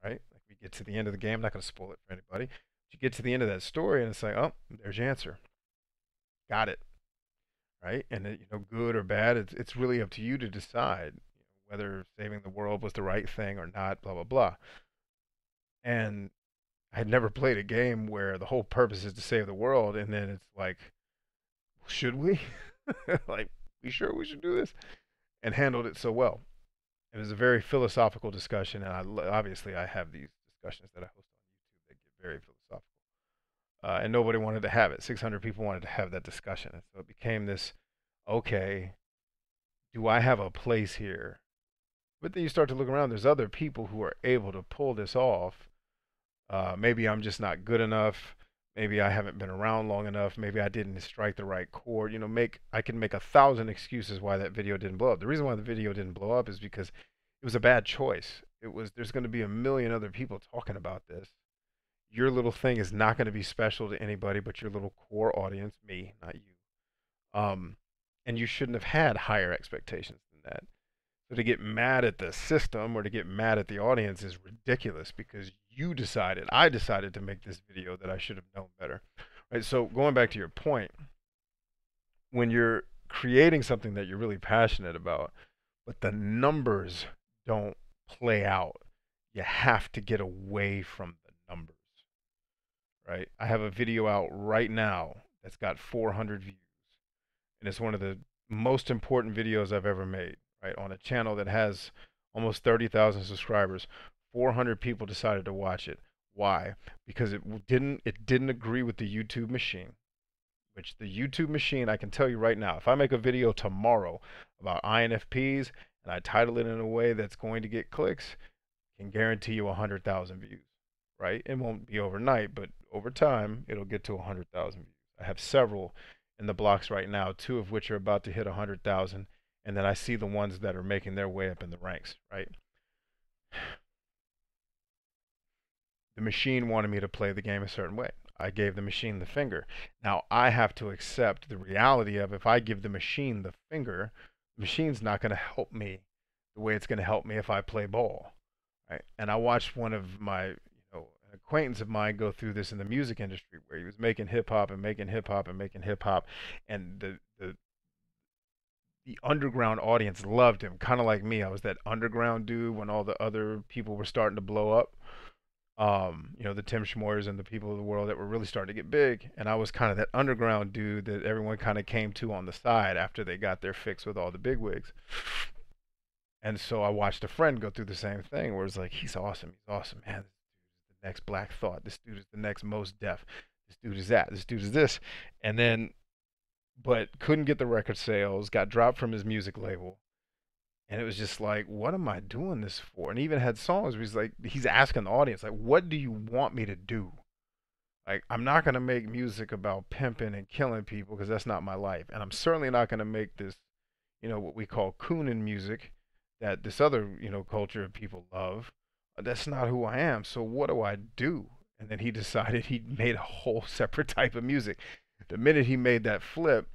right? Like we get to the end of the game, I'm not going to spoil it for anybody. But you get to the end of that story and it's like, oh, there's your answer. Got it, right? And good or bad, it's really up to you to decide whether saving the world was the right thing or not. Blah blah blah. And I had never played a game where the whole purpose is to save the world, and then it's like, should we? Like, we sure we should do this? And handled it so well. It was a very philosophical discussion, and obviously I have these discussions that I host on YouTube that get very philosophical. And nobody wanted to have it. 600 people wanted to have that discussion. And so it became this, okay, do I have a place here? But then you start to look around, there's other people who are able to pull this off. Maybe I'm just not good enough. Maybe I haven't been around long enough. Maybe I didn't strike the right chord. I can make 1,000 excuses why that video didn't blow up. The reason why the video didn't blow up is because it was a bad choice. There's going to be a million other people talking about this. Your little thing is not going to be special to anybody but your little core audience, me, not you. Um, and you shouldn't have had higher expectations than that. So to get mad at the system or to get mad at the audience is ridiculous because I decided to make this video that I should have known better. Right? So going back to your point, when you're creating something that you're really passionate about, but the numbers don't play out, you have to get away from the numbers. Right? I have a video out right now that's got 400 views, and it's one of the most important videos I've ever made. Right? On a channel that has almost 30,000 subscribers, 400 people decided to watch it. Why? Because it didn't agree with the YouTube machine. Which the YouTube machine, I can tell you right now, if I make a video tomorrow about INFPs and I title it in a way that's going to get clicks, I can guarantee you 100,000 views. Right? It won't be overnight, but over time, it'll get to 100,000 views. I have several in the blocks right now, two of which are about to hit 100,000, and then I see the ones that are making their way up in the ranks. Right? The machine wanted me to play the game a certain way. I gave the machine the finger. Now I have to accept the reality of if I give the machine the finger, the machine's not going to help me the way it's going to help me if I play ball. Right? And I watched one of my, an acquaintance of mine go through this in the music industry where he was making hip hop and making hip hop and making hip hop, and the underground audience loved him, kind of like me. I was that underground dude when all the other people were starting to blow up. The Tim Schmoyers and the people of the world that were really starting to get big, and I was kind of that underground dude that everyone kind of came to on the side after they got their fix with all the bigwigs. And so I watched a friend go through the same thing, where it's like, he's awesome, man. This dude is the next Black Thought. This dude is the next Most Def. This dude is that. This dude is this. And then, but couldn't get the record sales, got dropped from his music label, and it was just like, what am I doing this for? And he even had songs where he's asking the audience, like, what do you want me to do? Like, I'm not going to make music about pimping and killing people because that's not my life. And I'm certainly not going to make this, what we call cooning music that this other, culture of people love. That's not who I am. So what do I do? And then he decided he made a whole separate type of music. The minute he made that flip,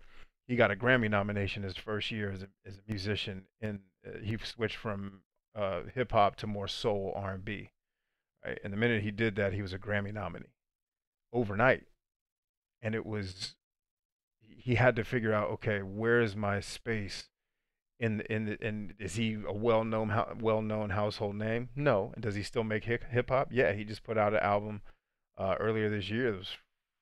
he got a Grammy nomination his first year as a musician. And he switched from hip hop to more soul R&B. Right? And the minute he did that, he was a Grammy nominee overnight. And it was he had to figure out, okay, where is my space in is he a well-known household name? No. And does he still make hip hop? Yeah, he just put out an album earlier this year that was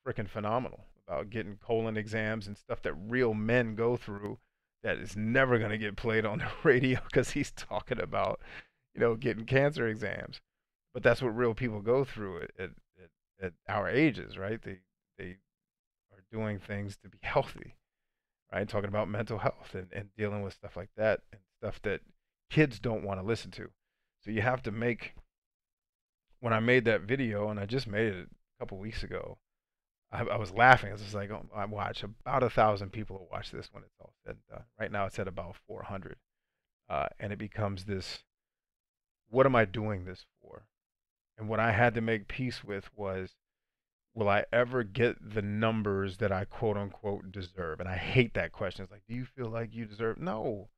freaking phenomenal about getting colon exams and stuff that real men go through that is never going to get played on the radio because he's talking about, getting cancer exams. But that's what real people go through at our ages, right? They are doing things to be healthy, right? Talking about mental health and dealing with stuff like that and stuff that kids don't want to listen to. So you have to make, when I made that video, and I just made it a couple weeks ago, I was laughing. I was just like, oh, I watch about 1,000 people will watch this when it's all said and done. Right now it's at about 400. And it becomes this, what am I doing this for? And what I had to make peace with was, will I ever get the numbers that I quote unquote deserve? And I hate that question. It's like, do you feel like you deserve? No,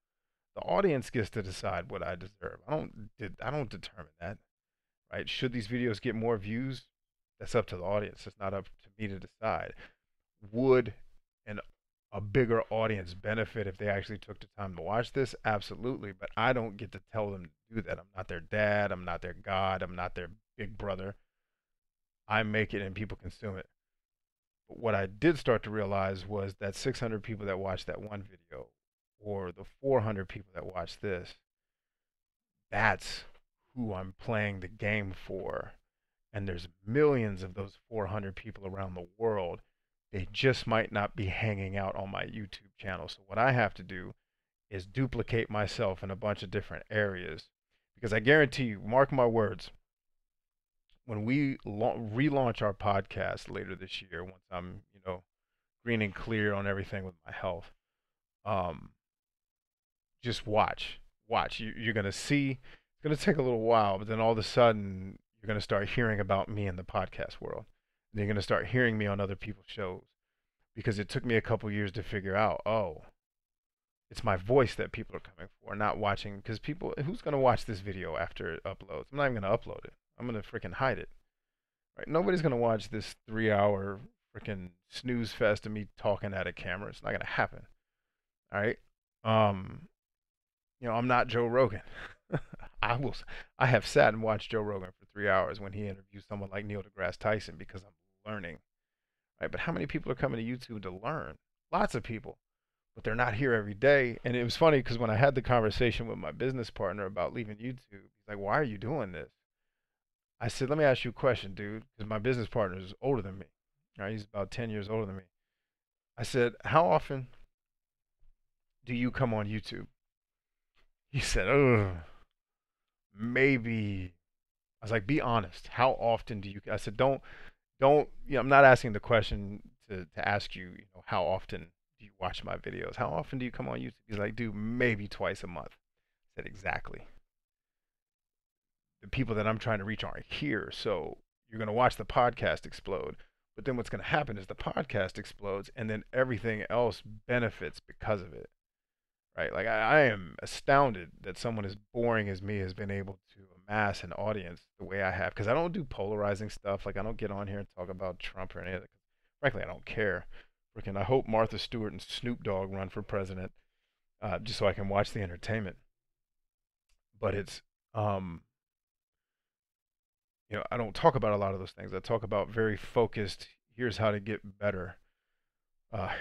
the audience gets to decide what I deserve. I don't determine that, right? Should these videos get more views? That's up to the audience. It's not up to me to decide. Would an a bigger audience benefit if they actually took the time to watch this? Absolutely, but I don't get to tell them to do that. I'm not their dad. I'm not their God. I'm not their big brother. I make it and people consume it. But what I did start to realize was that 600 people that watched that one video, or the 400 people that watched this, that's who I'm playing the game for. And there's millions of those 400 people around the world. They just might not be hanging out on my YouTube channel. So what I have to do is duplicate myself in a bunch of different areas. Because I guarantee you, mark my words, when we relaunch our podcast later this year, once I'm, green and clear on everything with my health, um, just watch. You're gonna see. It's gonna take a little while, but then all of a sudden, you're gonna start hearing about me in the podcast world. And you're gonna start hearing me on other people's shows because it took me a couple years to figure out. Oh, it's my voice that people are coming for, not watching. Because people, who's gonna watch this video after it uploads? I'm not even gonna upload it. I'm gonna freaking hide it. Right? Nobody's gonna watch this 3 hour freaking snooze fest of me talking at a camera. It's not gonna happen. All right. Um, I'm not Joe Rogan. I will. I have sat and watched Joe Rogan for 3 hours when he interviews someone like Neil deGrasse Tyson because I'm learning. Right. But how many people are coming to YouTube to learn? Lots of people. But they're not here every day. And it was funny because when I had the conversation with my business partner about leaving YouTube, he's like, "Why are you doing this?" I said, "Let me ask you a question, dude," because my business partner is older than me. Right? He's about 10 years older than me. I said, "How often do you come on YouTube?" He said, "Ugh, maybe." I was like, "Be honest. How often do you?" I said, don't. I'm not asking the question to ask you, how often do you watch my videos? How often do you come on YouTube? He's like, "Dude, maybe twice a month." I said, "Exactly. The people that I'm trying to reach aren't here, so you're going to watch the podcast explode. But then what's going to happen is the podcast explodes, and then everything else benefits because of it, right? Like I am astounded that someone as boring as me has been able to amass an audience the way I have. Because I don't do polarizing stuff. Like I don't get on here and talk about Trump or any of that. Frankly, I don't care. Freaking, I hope Martha Stewart and Snoop Dogg run for president, just so I can watch the entertainment. But it's, um, I don't talk about a lot of those things. I talk about very focused. Here's how to get better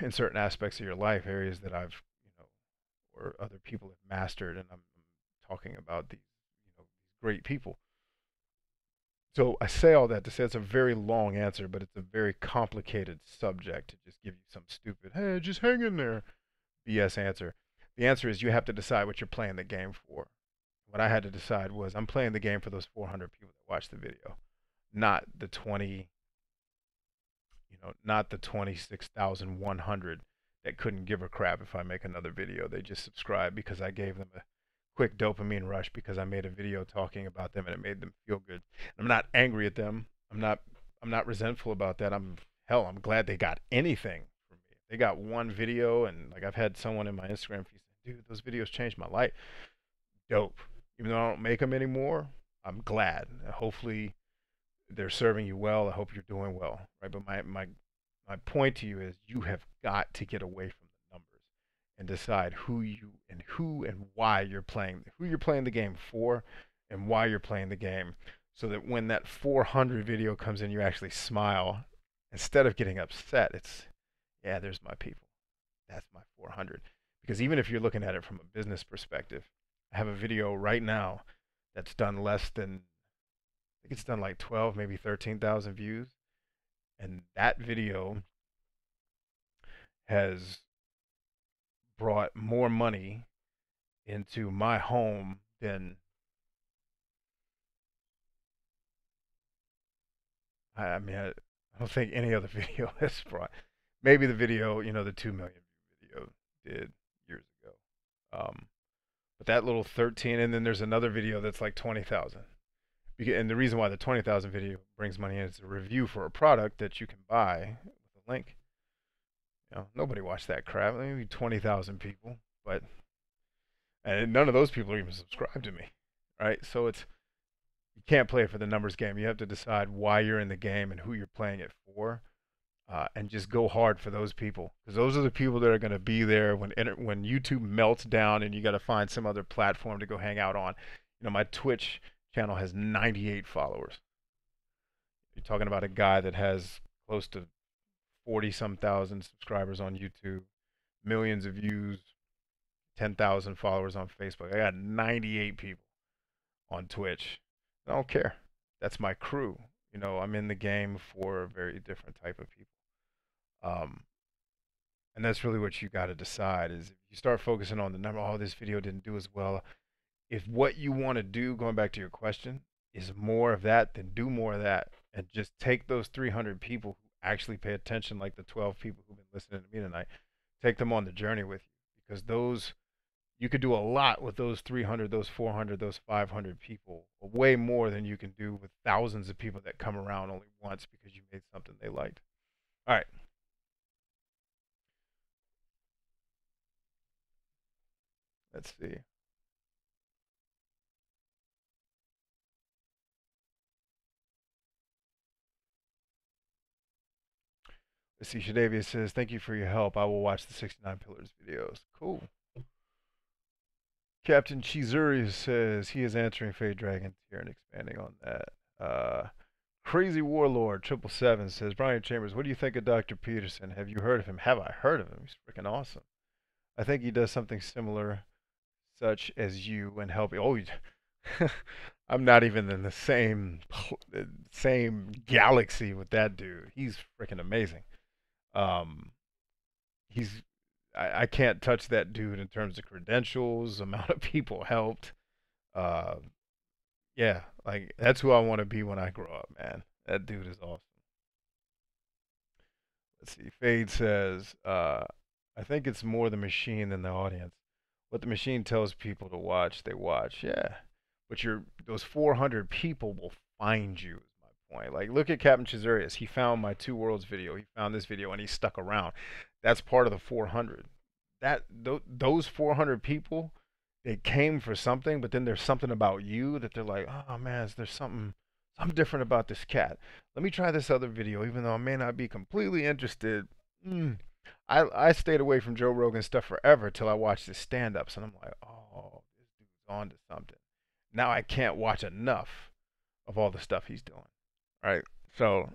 in certain aspects of your life, areas that I've, or other people have mastered, and I'm talking about these, these great people. So I say all that to say it's a very long answer, but it's a very complicated subject to just give you some stupid, hey, just hang in there, BS answer. The answer is you have to decide what you're playing the game for. What I had to decide was I'm playing the game for those 400 people that watch the video, not the 20, not the 26,100 that couldn't give a crap if I make another video. They just subscribe because I gave them a quick dopamine rush because I made a video talking about them and it made them feel good. I'm not angry at them. I'm not resentful about that. I'm glad they got anything from me. They got one video, and like I've had someone in my Instagram feed say, "Dude, those videos changed my life." Dope. Even though I don't make them anymore, I'm glad. Hopefully they're serving you well. I hope you're doing well, right? But my point to you is you have got to get away from the numbers and decide who and why you're playing, who you're playing the game for, and why you're playing the game, so that when that 400 video comes in, you actually smile instead of getting upset. It's, yeah, there's my people. That's my 400. Because even if you're looking at it from a business perspective, I have a video right now that's done less than, I think it's done like 12, maybe 13,000 views. And that video has brought more money into my home than, I mean, I don't think any other video has brought. Maybe the video, the 2 million view video did years ago. But that little 13, and then there's another video that's like 20,000. And the reason why the 20,000 video brings money in is a review for a product that you can buy with a link. Nobody watched that crap. Maybe 20,000 people, but and none of those people are even subscribed to me, right? So it's, you can't play it for the numbers game. You have to decide why you're in the game and who you're playing it for, and just go hard for those people, because those are the people that are going to be there when YouTube melts down and you got to find some other platform to go hang out on. My Twitch channel has 98 followers. You're talking about a guy that has close to 40 some thousand subscribers on YouTube, millions of views, 10,000 followers on Facebook. I got 98 people on Twitch. I don't care. That's my crew. I'm in the game for a very different type of people. Um, and that's really what you got to decide is if you start focusing on the number, oh, this video didn't do as well. If what you want to do, going back to your question, is more of that, then do more of that. And just take those 300 people who actually pay attention, like the 12 people who've been listening to me tonight, take them on the journey with you. Because you could do a lot with those 300, those 400, those 500 people, way more than you can do with thousands of people that come around only once because you made something they liked. All right. Let's see. Let's see. Shadavia says, "Thank you for your help. I will watch the 69 Pillars videos." Cool. Captain Chizuri says he is answering Fade Dragons here and expanding on that. Crazy Warlord 777 says, "Brian Chambers, what do you think of Dr. Peterson? Have you heard of him?" Have I heard of him? He's freaking awesome. I think he does something similar, such as you, and help. Oh, I'm not even in the same galaxy with that dude. He's freaking amazing. Um, he's I can't touch that dude in terms of credentials, amount of people helped. Uh, yeah, like that's who I want to be when I grow up, man. That dude is awesome. Let's see. Fade says, I think it's more the machine than the audience. What the machine tells people to watch, they watch. Yeah, but those 400 people will find you. Is my point. Like, look at Captain Chazurius. He found my Two Worlds video. He found this video and he stuck around. That's part of the 400. Those 400 people, they came for something, but then there's something about you that they're like, oh man, there's something different about this cat. Let me try this other video, even though I may not be completely interested. Mm. I stayed away from Joe Rogan stuff forever till I watched his stand-ups, and I'm like, oh, this dude's on to something. Now I can't watch enough of all the stuff he's doing. Right? So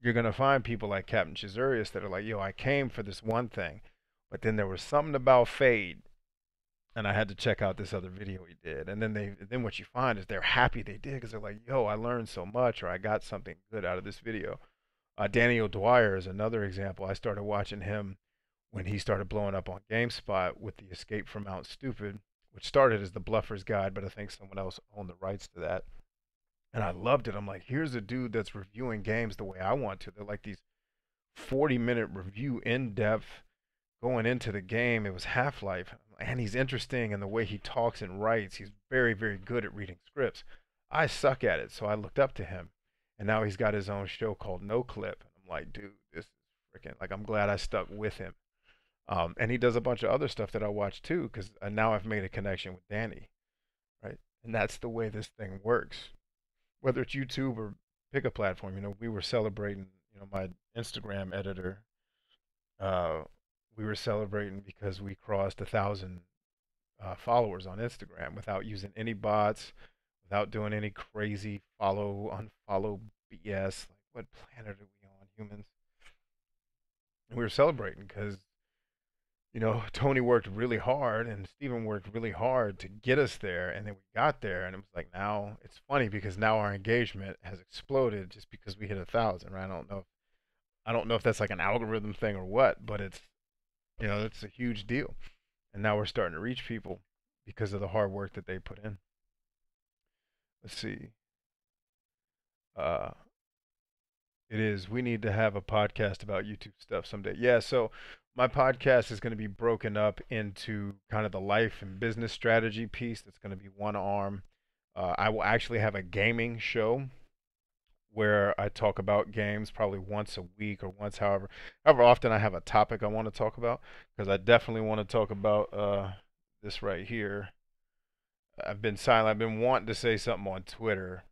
you're gonna find people like Captain Chazurius that are like, yo, I came for this one thing, but then there was something about Fade, and I had to check out this other video he did. And then what you find is they're happy they did because they're like, yo, I learned so much, or I got something good out of this video. Danny O'Dwyer is another example. I started watching him when he started blowing up on GameSpot with the Escape from Mount Stupid, which started as the Bluffer's Guide, but I think someone else owned the rights to that. And I loved it. I'm like, here's a dude that's reviewing games the way I want to. They're like these 40-minute review in depth going into the game. It was Half-Life, and he's interesting in the way he talks and writes. He's very, very good at reading scripts. I suck at it, so I looked up to him. And now he's got his own show called No Clip. And I'm like, dude, this is freaking, like, I'm glad I stuck with him. And he does a bunch of other stuff that I watch too, because now I've made a connection with Danny, right? And that's the way this thing works. Whether it's YouTube or pick a platform, we were celebrating, my Instagram editor, uh, we were celebrating because we crossed 1,000 followers on Instagram without using any bots, without doing any crazy follow, unfollow BS. Like, what planet are we on, humans? And we were celebrating because Tony worked really hard and Steven worked really hard to get us there. And then we got there, and it was like, now it's funny because now our engagement has exploded just because we hit 1,000, right? I don't know if that's like an algorithm thing or what, but it's a huge deal. And now we're starting to reach people because of the hard work that they put in. Let's see. Uh, It is. We need to have a podcast about YouTube stuff someday. Yeah, so my podcast is going to be broken up into kind of the life and business strategy piece. That's going to be one arm. I will actually have a gaming show where I talk about games probably once a week or once, however often I have a topic I want to talk about. Because I definitely want to talk about this right here. I've been silent. I've been wanting to say something on Twitter.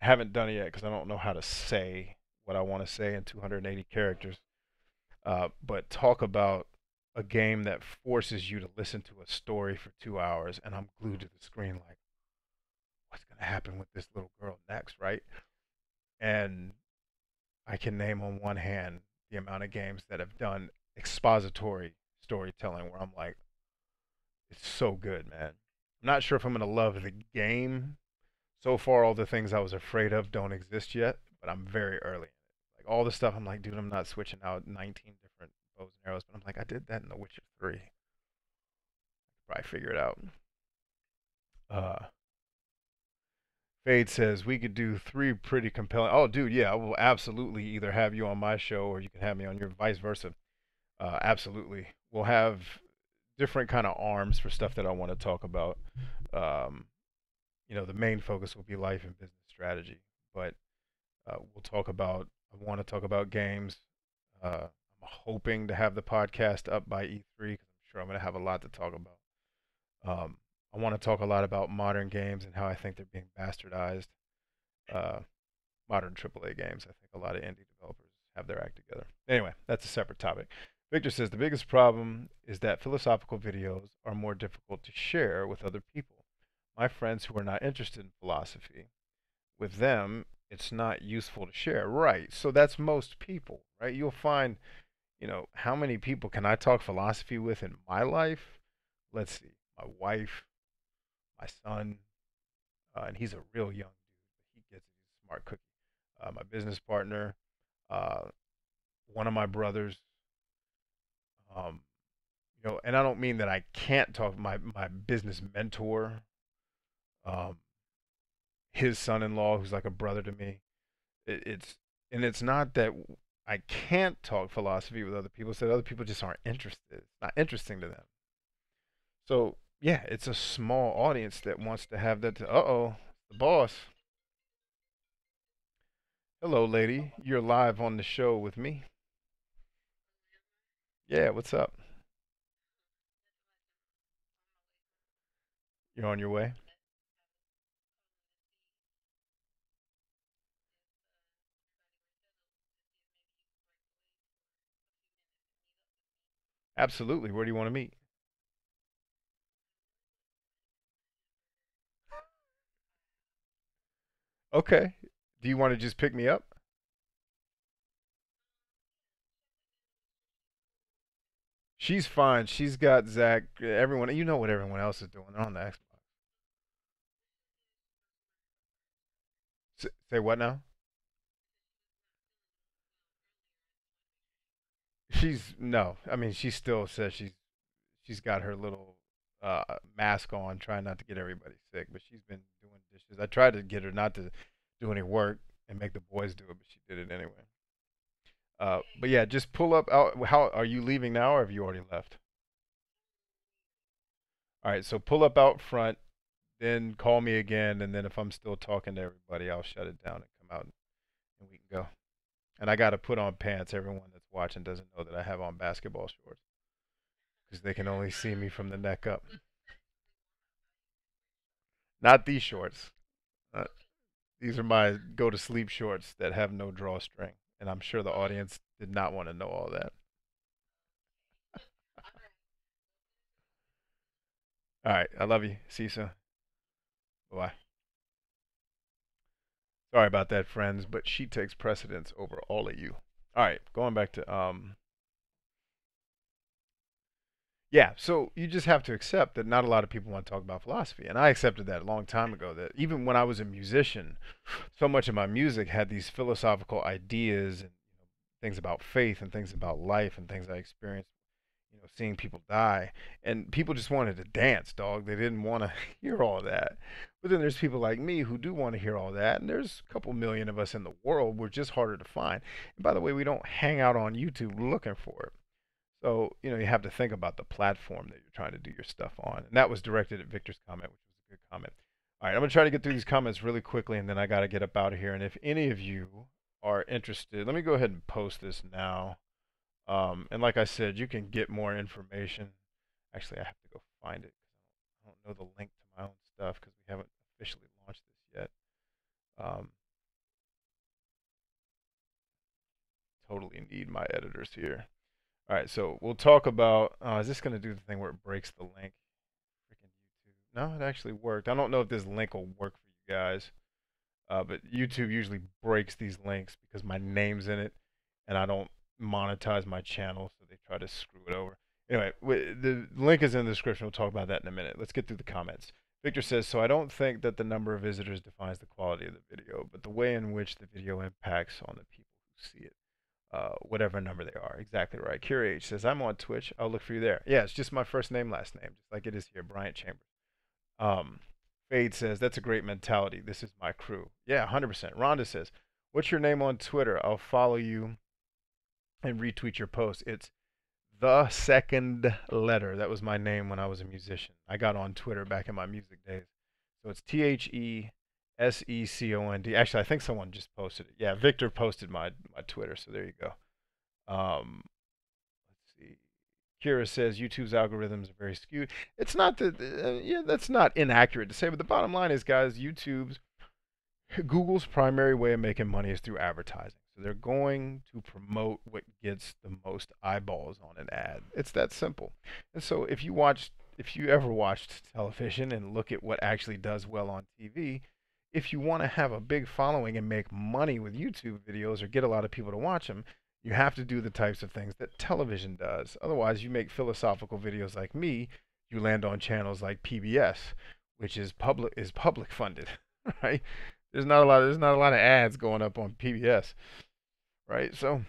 I haven't done it yet because I don't know how to say what I want to say in 280 characters. But talk about a game that forces you to listen to a story for 2 hours, and I'm glued to the screen like, what's going to happen with this little girl next, right? And I can name on one hand the amount of games that have done expository storytelling where I'm like, it's so good, man. I'm not sure if I'm going to love the game. So far, all the things I was afraid of don't exist yet, but I'm very early in it. Like all the stuff, I'm like, dude, I'm not switching out 19 different bows and arrows, but I'm like, I did that in The Witcher 3. Probably figure it out. Uh, Fade says we could do three pretty compelling. Oh, dude, yeah, I will absolutely either have you on my show or you can have me on your, vice versa. Absolutely, we'll have different kind of arms for stuff that I want to talk about. Um, the main focus will be life and business strategy, but we'll talk about. I want to talk about games. I'm hoping to have the podcast up by E3 because I'm sure I'm going to have a lot to talk about. I want to talk a lot about modern games and how I think they're being bastardized. Uh, Modern AAA games. I think a lot of indie developers have their act together. Anyway, that's a separate topic. Victor says the biggest problem is that philosophical videos are more difficult to share with other people. My friends who are not interested in philosophy, with them, it's not useful to share. Right. So that's most people, right? You'll find, how many people can I talk philosophy with in my life? Let's see. My wife, my son, and he's a real young dude. He gets it. He's a smart cookie. My business partner, uh, one of my brothers, um, and I don't mean that I can't talk. My business mentor, um, his son-in-law, who's like a brother to me. It's not that I can't talk philosophy with other people. It's that other people just aren't interested. It's not interesting to them. So yeah, it's a small audience that wants to have that. Uh oh, the boss. Hello, lady. You're live on the show with me. Yeah, what's up? You're on your way? Absolutely. Where do you want to meet? Okay. Do you want to just pick me up? She's fine. She's got Zach. Everyone, you know what everyone else is doing. They're on the Xbox. Say what now? She's no. I mean, she still says she's got her little mask on, trying not to get everybody sick. But she's been doing dishes. I tried to get her not to do any work and make the boys do it, but she did it anyway. But yeah, just pull up. How are you leaving now, or have you already left? All right, so pull up out front, then call me again, and then if I'm still talking to everybody, I'll shut it down and come out and we can go. And I got to put on pants. Everyone that's watching doesn't know that I have on basketball shorts because they can only see me from the neck up. Not these shorts. Uh, these are my go to sleep shorts that have no drawstring. And I'm sure the audience did not want to know all that. All right, I love you. See you soon. Bye. Sorry about that, friends, but she takes precedence over all of you. All right, going back to yeah, so you just have to accept that not a lot of people want to talk about philosophy. And I accepted that a long time ago that even when I was a musician, so much of my music had these philosophical ideas and things about faith and things about life and things I experienced, seeing people die. And people just wanted to dance, dog. They didn't want to hear all that. But then there's people like me who do want to hear all that. And there's a couple million of us in the world. We're just harder to find. And by the way, we don't hang out on YouTube looking for it. So, you have to think about the platform that you're trying to do your stuff on. And that was directed at Victor's comment, which was a good comment. All right, I'm going to try to get through these comments really quickly and then I got to get up out of here. And if any of you are interested, let me go ahead and post this now. And like I said, you can get more information. Actually, I have to go find it because I don't know the link to my own stuff because we haven't officially launched this yet. Um, totally need my editors here. All right, so we'll talk about. Is this going to do the thing where it breaks the link? Freaking YouTube. No, it actually worked. I don't know if this link will work for you guys, but YouTube usually breaks these links because my name's in it, and I don't monetize my channel, so they try to screw it over. Anyway, the link is in the description. We'll talk about that in a minute. Let's get through the comments. Victor says, so I don't think that the number of visitors defines the quality of the video, but the way in which the video impacts on the people who see it, whatever number they are. Exactly right. Cure H says, I'm on Twitch. I'll look for you there. Yeah, it's just my first name, last name, just like it is here, Bryant Chambers. Um, Fade says, that's a great mentality. This is my crew. Yeah, 100%. Rhonda says, what's your name on Twitter? I'll follow you and retweet your post. It's the second letter. That was my name when I was a musician. I got on Twitter back in my music days. So it's TheSecond. Actually, I think someone just posted it. Yeah, Victor posted my Twitter. So there you go. Let's see. Kira says YouTube's algorithms are very skewed. It's not that, yeah, that's not inaccurate to say, but the bottom line is, guys, Google's primary way of making money is through advertising. So they're going to promote what gets the most eyeballs on an ad. It's that simple. And so if you ever watched television and look at what actually does well on TV, if you want to have a big following and make money with YouTube videos or get a lot of people to watch them, you have to do the types of things that television does. Otherwise, you make philosophical videos like me, you land on channels like PBS, which is public funded, right? There's not a lot of ads going up on PBS, right? So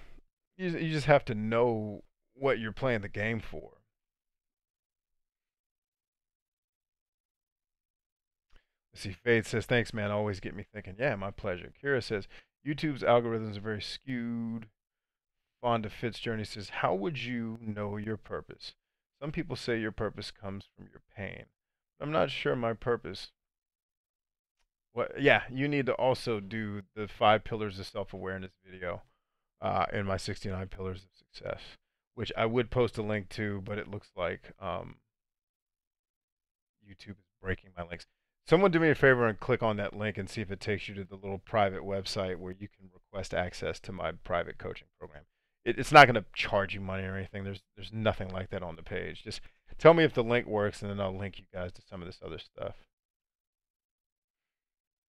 you just have to know what you're playing the game for. Let's see, Fade says, thanks, man. Always get me thinking. Yeah, my pleasure. Kira says, YouTube's algorithms are very skewed. Fonda Fitzjourney says, how would you know your purpose? Some people say your purpose comes from your pain. I'm not sure my purpose. What? Yeah, you need to also do the 5 pillars of self-awareness video in my 69 pillars of success, which I would post a link to, but it looks like YouTube is breaking my links. Someone do me a favor and click on that link and see if it takes you to the little private website where you can request access to my private coaching program. It's not going to charge you money or anything. There's nothing like that on the page. Just tell me if the link works, and then I'll link you guys to some of this other stuff.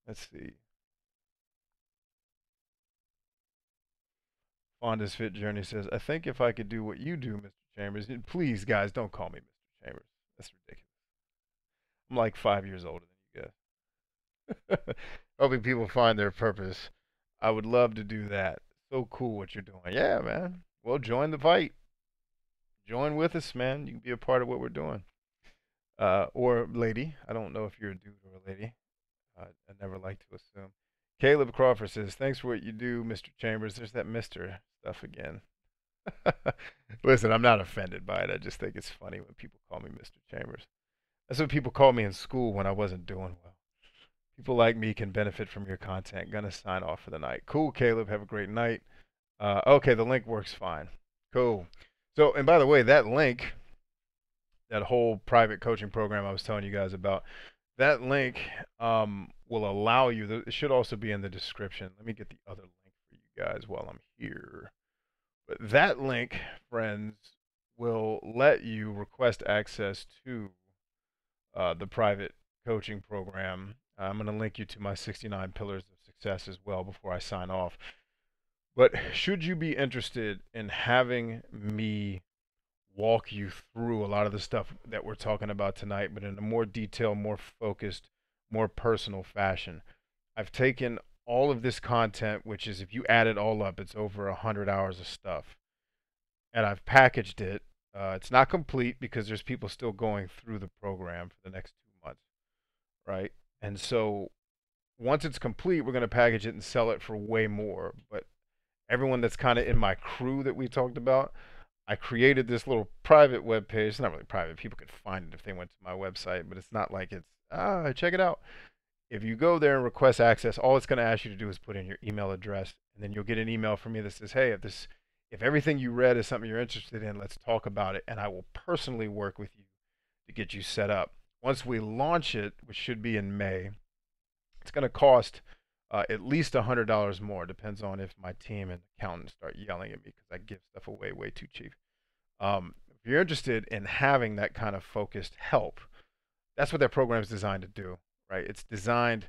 Let's see. Fonda's Fit Journey says, I think if I could do what you do, Mr. Chambers, please, guys, don't call me Mr. Chambers. That's ridiculous. I'm like 5 years older than you guys. Helping people find their purpose. I would love to do that. So cool what you're doing. Yeah, man. Well, join the fight. Join with us, man. You can be a part of what we're doing. Or lady. I don't know if you're a dude or a lady. I never like to assume. Caleb Crawford says, thanks for what you do, Mr. Chambers. There's that Mr. stuff again. Listen, I'm not offended by it. I just think it's funny when people call me Mr. Chambers. That's what people called me in school when I wasn't doing well. People like me can benefit from your content. Gonna sign off for the night. Cool, Caleb. Have a great night. Okay, the link works fine. Cool. So, and by the way, that link, that whole private coaching program I was telling you guys about, that link will allow you. It should also be in the description. Let me get the other link for you guys while I'm here. But that link, friends, will let you request access to the private coaching program. I'm going to link you to my 69 pillars of success as well before I sign off. But should you be interested in having me walk you through a lot of the stuff that we're talking about tonight, but in a more detailed, more focused, more personal fashion, I've taken all of this content, which is, if you add it all up, it's over 100 hours of stuff, and I've packaged it. It's not complete because there's people still going through the program for the next 2 months, right? And so once it's complete, we're going to package it and sell it for way more. But everyone that's kind of in my crew that we talked about, I created this little private web page. It's not really private. People could find it if they went to my website, but it's not like it's, check it out. If you go there and request access, all it's going to ask you to do is put in your email address, and then you'll get an email from me that says, hey, if everything you read is something you're interested in, let's talk about it, and I will personally work with you to get you set up. Once we launch it, which should be in May, it's going to cost at least $100 more. Depends on if my team and accountants start yelling at me because I give stuff away way too cheap. If you're interested in having that kind of focused help, that's what that program is designed to do, right? It's designed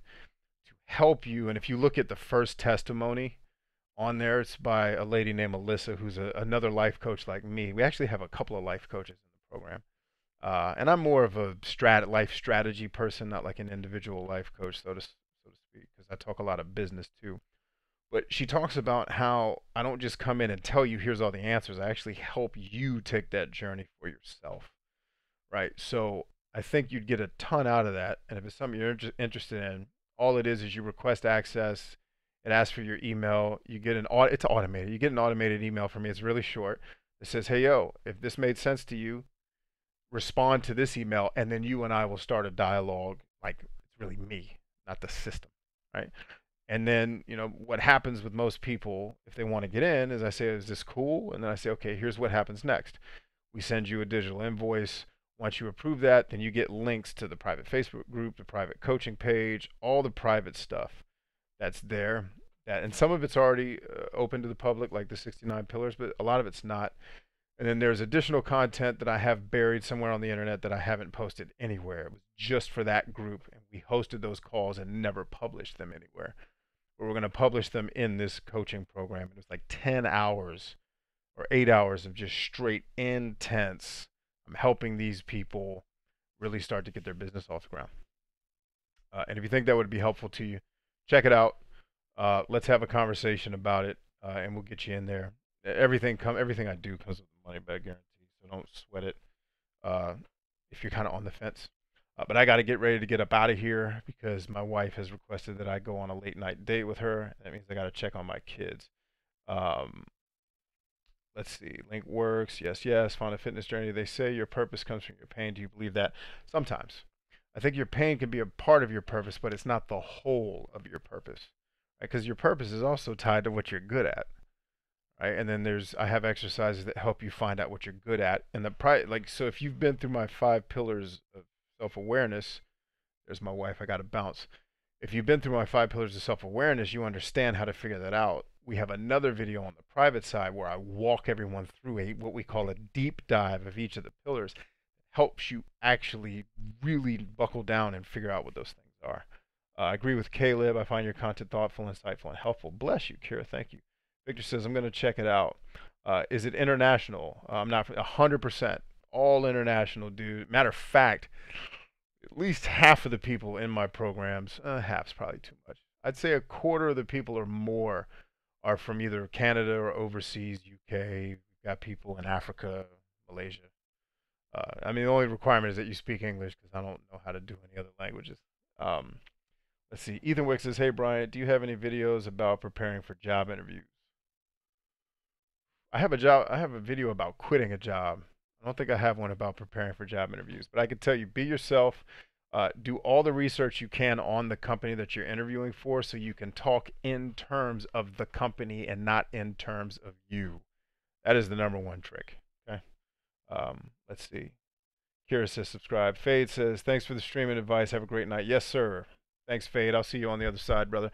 to help you. And if you look at the first testimony on there, it's by a lady named Alyssa, who's another life coach like me. We actually have a couple of life coaches in the program. And I'm more of a life strategy person, not like an individual life coach, so to speak, because I talk a lot of business too. But she talks about how I don't just come in and tell you here's all the answers. I actually help you take that journey for yourself, right? So I think you'd get a ton out of that. And if it's something you're interested in, all it is you request access. It asks for your email. You get it's automated. You get an automated email from me. It's really short. It says, hey, yo, if this made sense to you, respond to this email, and then you and I will start a dialogue. Like, it's really me, not the system, right? And then, what happens with most people, if they want to get in, is I say, is this cool? And then I say, okay, here's what happens next. We send you a digital invoice. Once you approve that, then you get links to the private Facebook group, the private coaching page, all the private stuff that's there. And some of it's already open to the public, like the 69 pillars, but a lot of it's not. And then there's additional content that I have buried somewhere on the internet that I haven't posted anywhere. It was just for that group, and we hosted those calls and never published them anywhere. But we're going to publish them in this coaching program. It was like 10 hours or 8 hours of just straight intense. I'm helping these people really start to get their business off the ground. And if you think that would be helpful to you, check it out. Let's have a conversation about it, and we'll get you in there. Everything I do comes with a money back guarantee, so don't sweat it if you're kind of on the fence. But I got to get ready to get up out of here because my wife has requested that I go on a late night date with her. That means I got to check on my kids. Let's see. Link works. Yes, yes. Found a fitness journey. They say your purpose comes from your pain. Do you believe that? Sometimes. I think your pain can be a part of your purpose, but it's not the whole of your purpose, right? Because your purpose is also tied to what you're good at, right? And then I have exercises that help you find out what you're good at. And like, so if you've been through my 5 pillars of self-awareness, there's my wife, I got to bounce. If you've been through my 5 pillars of self-awareness, you understand how to figure that out. We have another video on the private side where I walk everyone through what we call a deep dive of each of the pillars. Helps you actually really buckle down and figure out what those things are. I agree with Caleb. I find your content thoughtful, insightful, and helpful. Bless you, Kira. Thank you. Victor says, I'm going to check it out. Is it international? I'm not 100%. All international, dude. Matter of fact, at least half of the people in my programs, half's probably too much. I'd say a quarter of the people or more are from either Canada or overseas, UK. We've got people in Africa, Malaysia. I mean, the only requirement is that you speak English because I don't know how to do any other languages. Um, let's see. Ethan Wick says, "Hey Brian, do you have any videos about preparing for job interviews?" I have a job. I have a video about quitting a job. I don't think I have one about preparing for job interviews, but I can tell you, be yourself. Do all the research you can on the company that you're interviewing for, so you can talk in terms of the company and not in terms of you. That is the number one trick. Okay. Let's see. Kira says subscribe. Fade says thanks for the stream and advice. Have a great night. Yes, sir. Thanks, Fade. I'll see you on the other side, brother.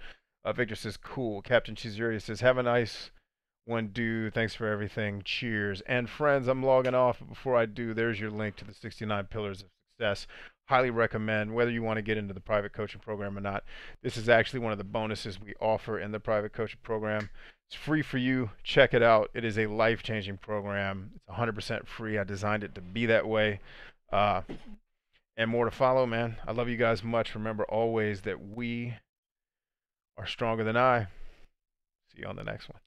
Victor says cool. Captain Chizuria says have a nice one, dude. Thanks for everything. Cheers. And friends, I'm logging off. But before I do, there's your link to the 69 Pillars of Success. Highly recommend, whether you want to get into the private coaching program or not. This is actually one of the bonuses we offer in the private coaching program. It's free for you. Check it out. It is a life-changing program. It's 100% free. I designed it to be that way. Uh, and more to follow, man. I love you guys much. Remember always that we are stronger than I. See you on the next one.